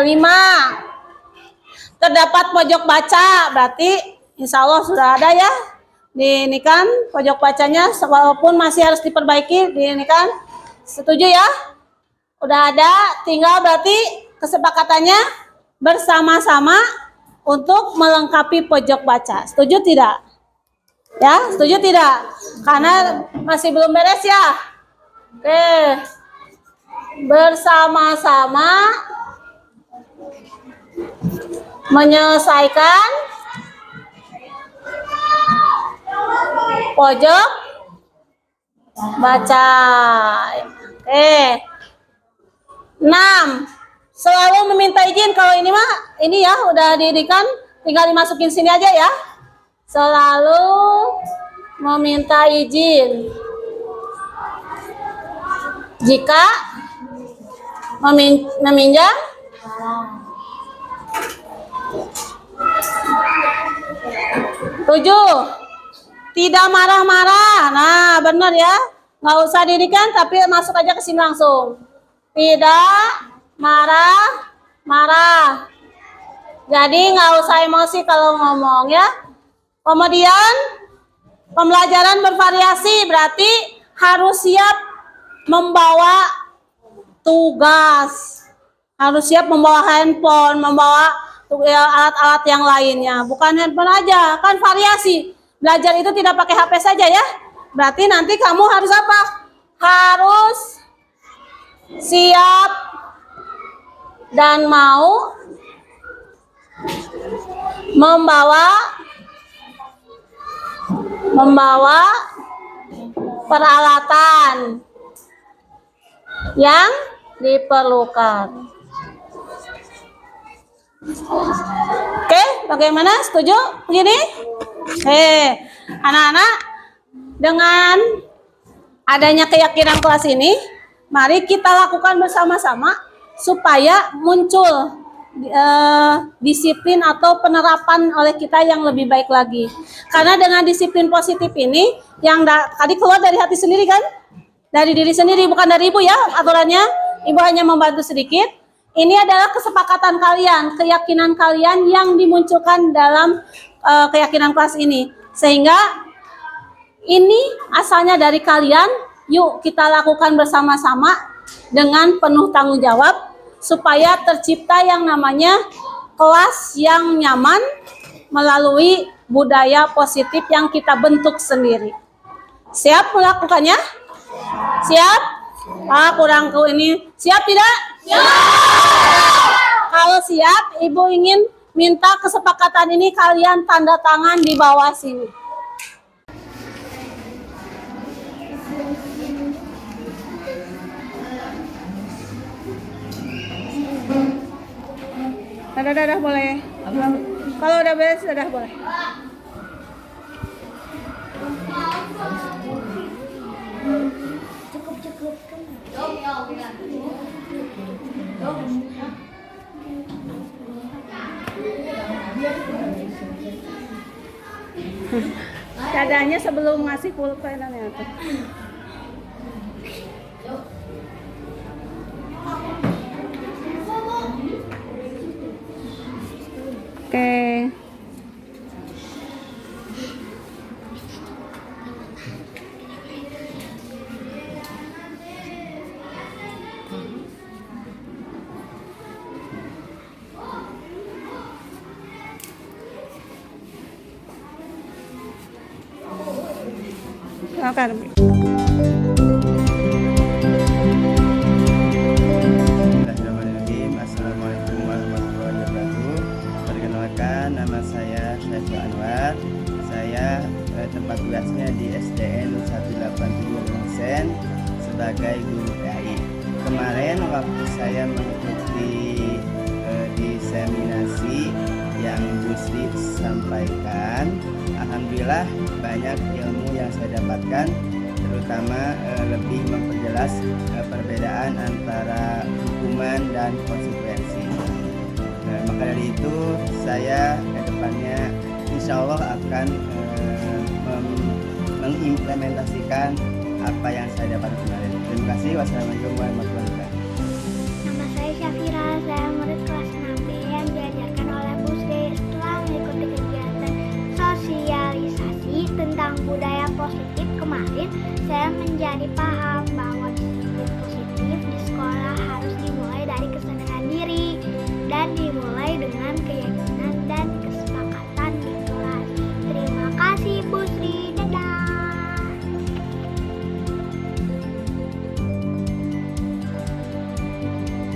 5. Terdapat pojok baca, berarti insya Allah sudah ada ya. Ini kan pojok bacanya, walaupun masih harus diperbaiki, ini kan setuju ya? Udah ada, tinggal berarti kesepakatannya bersama-sama untuk melengkapi pojok baca. Setuju tidak? Ya, setuju tidak? Karena masih belum beres ya. Oke. Bersama-sama menyelesaikan pojok baca. 6. Selalu meminta izin. Kalau ini mah ini ya udah didikan, tinggal dimasukin sini aja ya. Selalu meminta izin jika meminjam tidak marah-marah. Nah, benar ya. Nggak usah didikan, tapi masuk aja ke sini langsung. Tidak marah-marah. Jadi nggak usah emosi kalau ngomong ya. Kemudian pembelajaran bervariasi, berarti harus siap membawa tugas. Harus siap membawa handphone, membawa alat-alat yang lainnya. Bukan handphone aja, kan variasi. Belajar itu tidak pakai HP saja ya. Berarti nanti kamu harus apa? Harus siap dan mau membawa peralatan yang diperlukan. Oke, bagaimana? Setuju? Begini? Anak-anak, dengan adanya keyakinan kelas ini, mari kita lakukan bersama-sama supaya muncul disiplin atau penerapan oleh kita yang lebih baik lagi. Karena dengan disiplin positif ini, yang tadi keluar dari hati sendiri kan? dari diri sendiri, bukan dari ibu ya aturannya. Ibu hanya membantu sedikit. Ini adalah kesepakatan kalian, keyakinan kalian yang dimunculkan dalam keyakinan kelas ini. Sehingga ini asalnya dari kalian, yuk kita lakukan bersama-sama dengan penuh tanggung jawab supaya tercipta yang namanya kelas yang nyaman melalui budaya positif yang kita bentuk sendiri. Siap melakukannya? Siap? Kurang ke ini. Siap tidak? Kalau siap, Ibu ingin minta kesepakatan ini kalian tanda tangan di bawah sini. Dadah boleh. Kalau udah beres, dadah boleh. Cukup. Dadanya sebelum ngasih pulpen ya. Oke. Silakan. Bismillahirrahmanirrahim. Assalamualaikum warahmatullahi wabarakatuh. Perkenalkan, nama saya Syaiful Anwar. Saya tempat tugasnya di SDN 187 sebagai guru PAI. Kemarin waktu saya mengikuti diseminasi yang Gusri sampaikan, alhamdulillah banyak ilmu yang saya dapatkan, terutama lebih memperjelas perbedaan antara hukuman dan konsekuensi. Maka dari itu saya ke depannya insya Allah akan mengimplementasikan apa yang saya dapat kemarin. Terima kasih. Wassalamualaikum warahmatullahi wabarakatuh. Nama saya Syafira, saya murid kelas 6B yang diajarkan oleh Bu Sri. Setelah mengikuti kegiatan sosialisasi tentang budaya positif kemarin, saya menjadi paham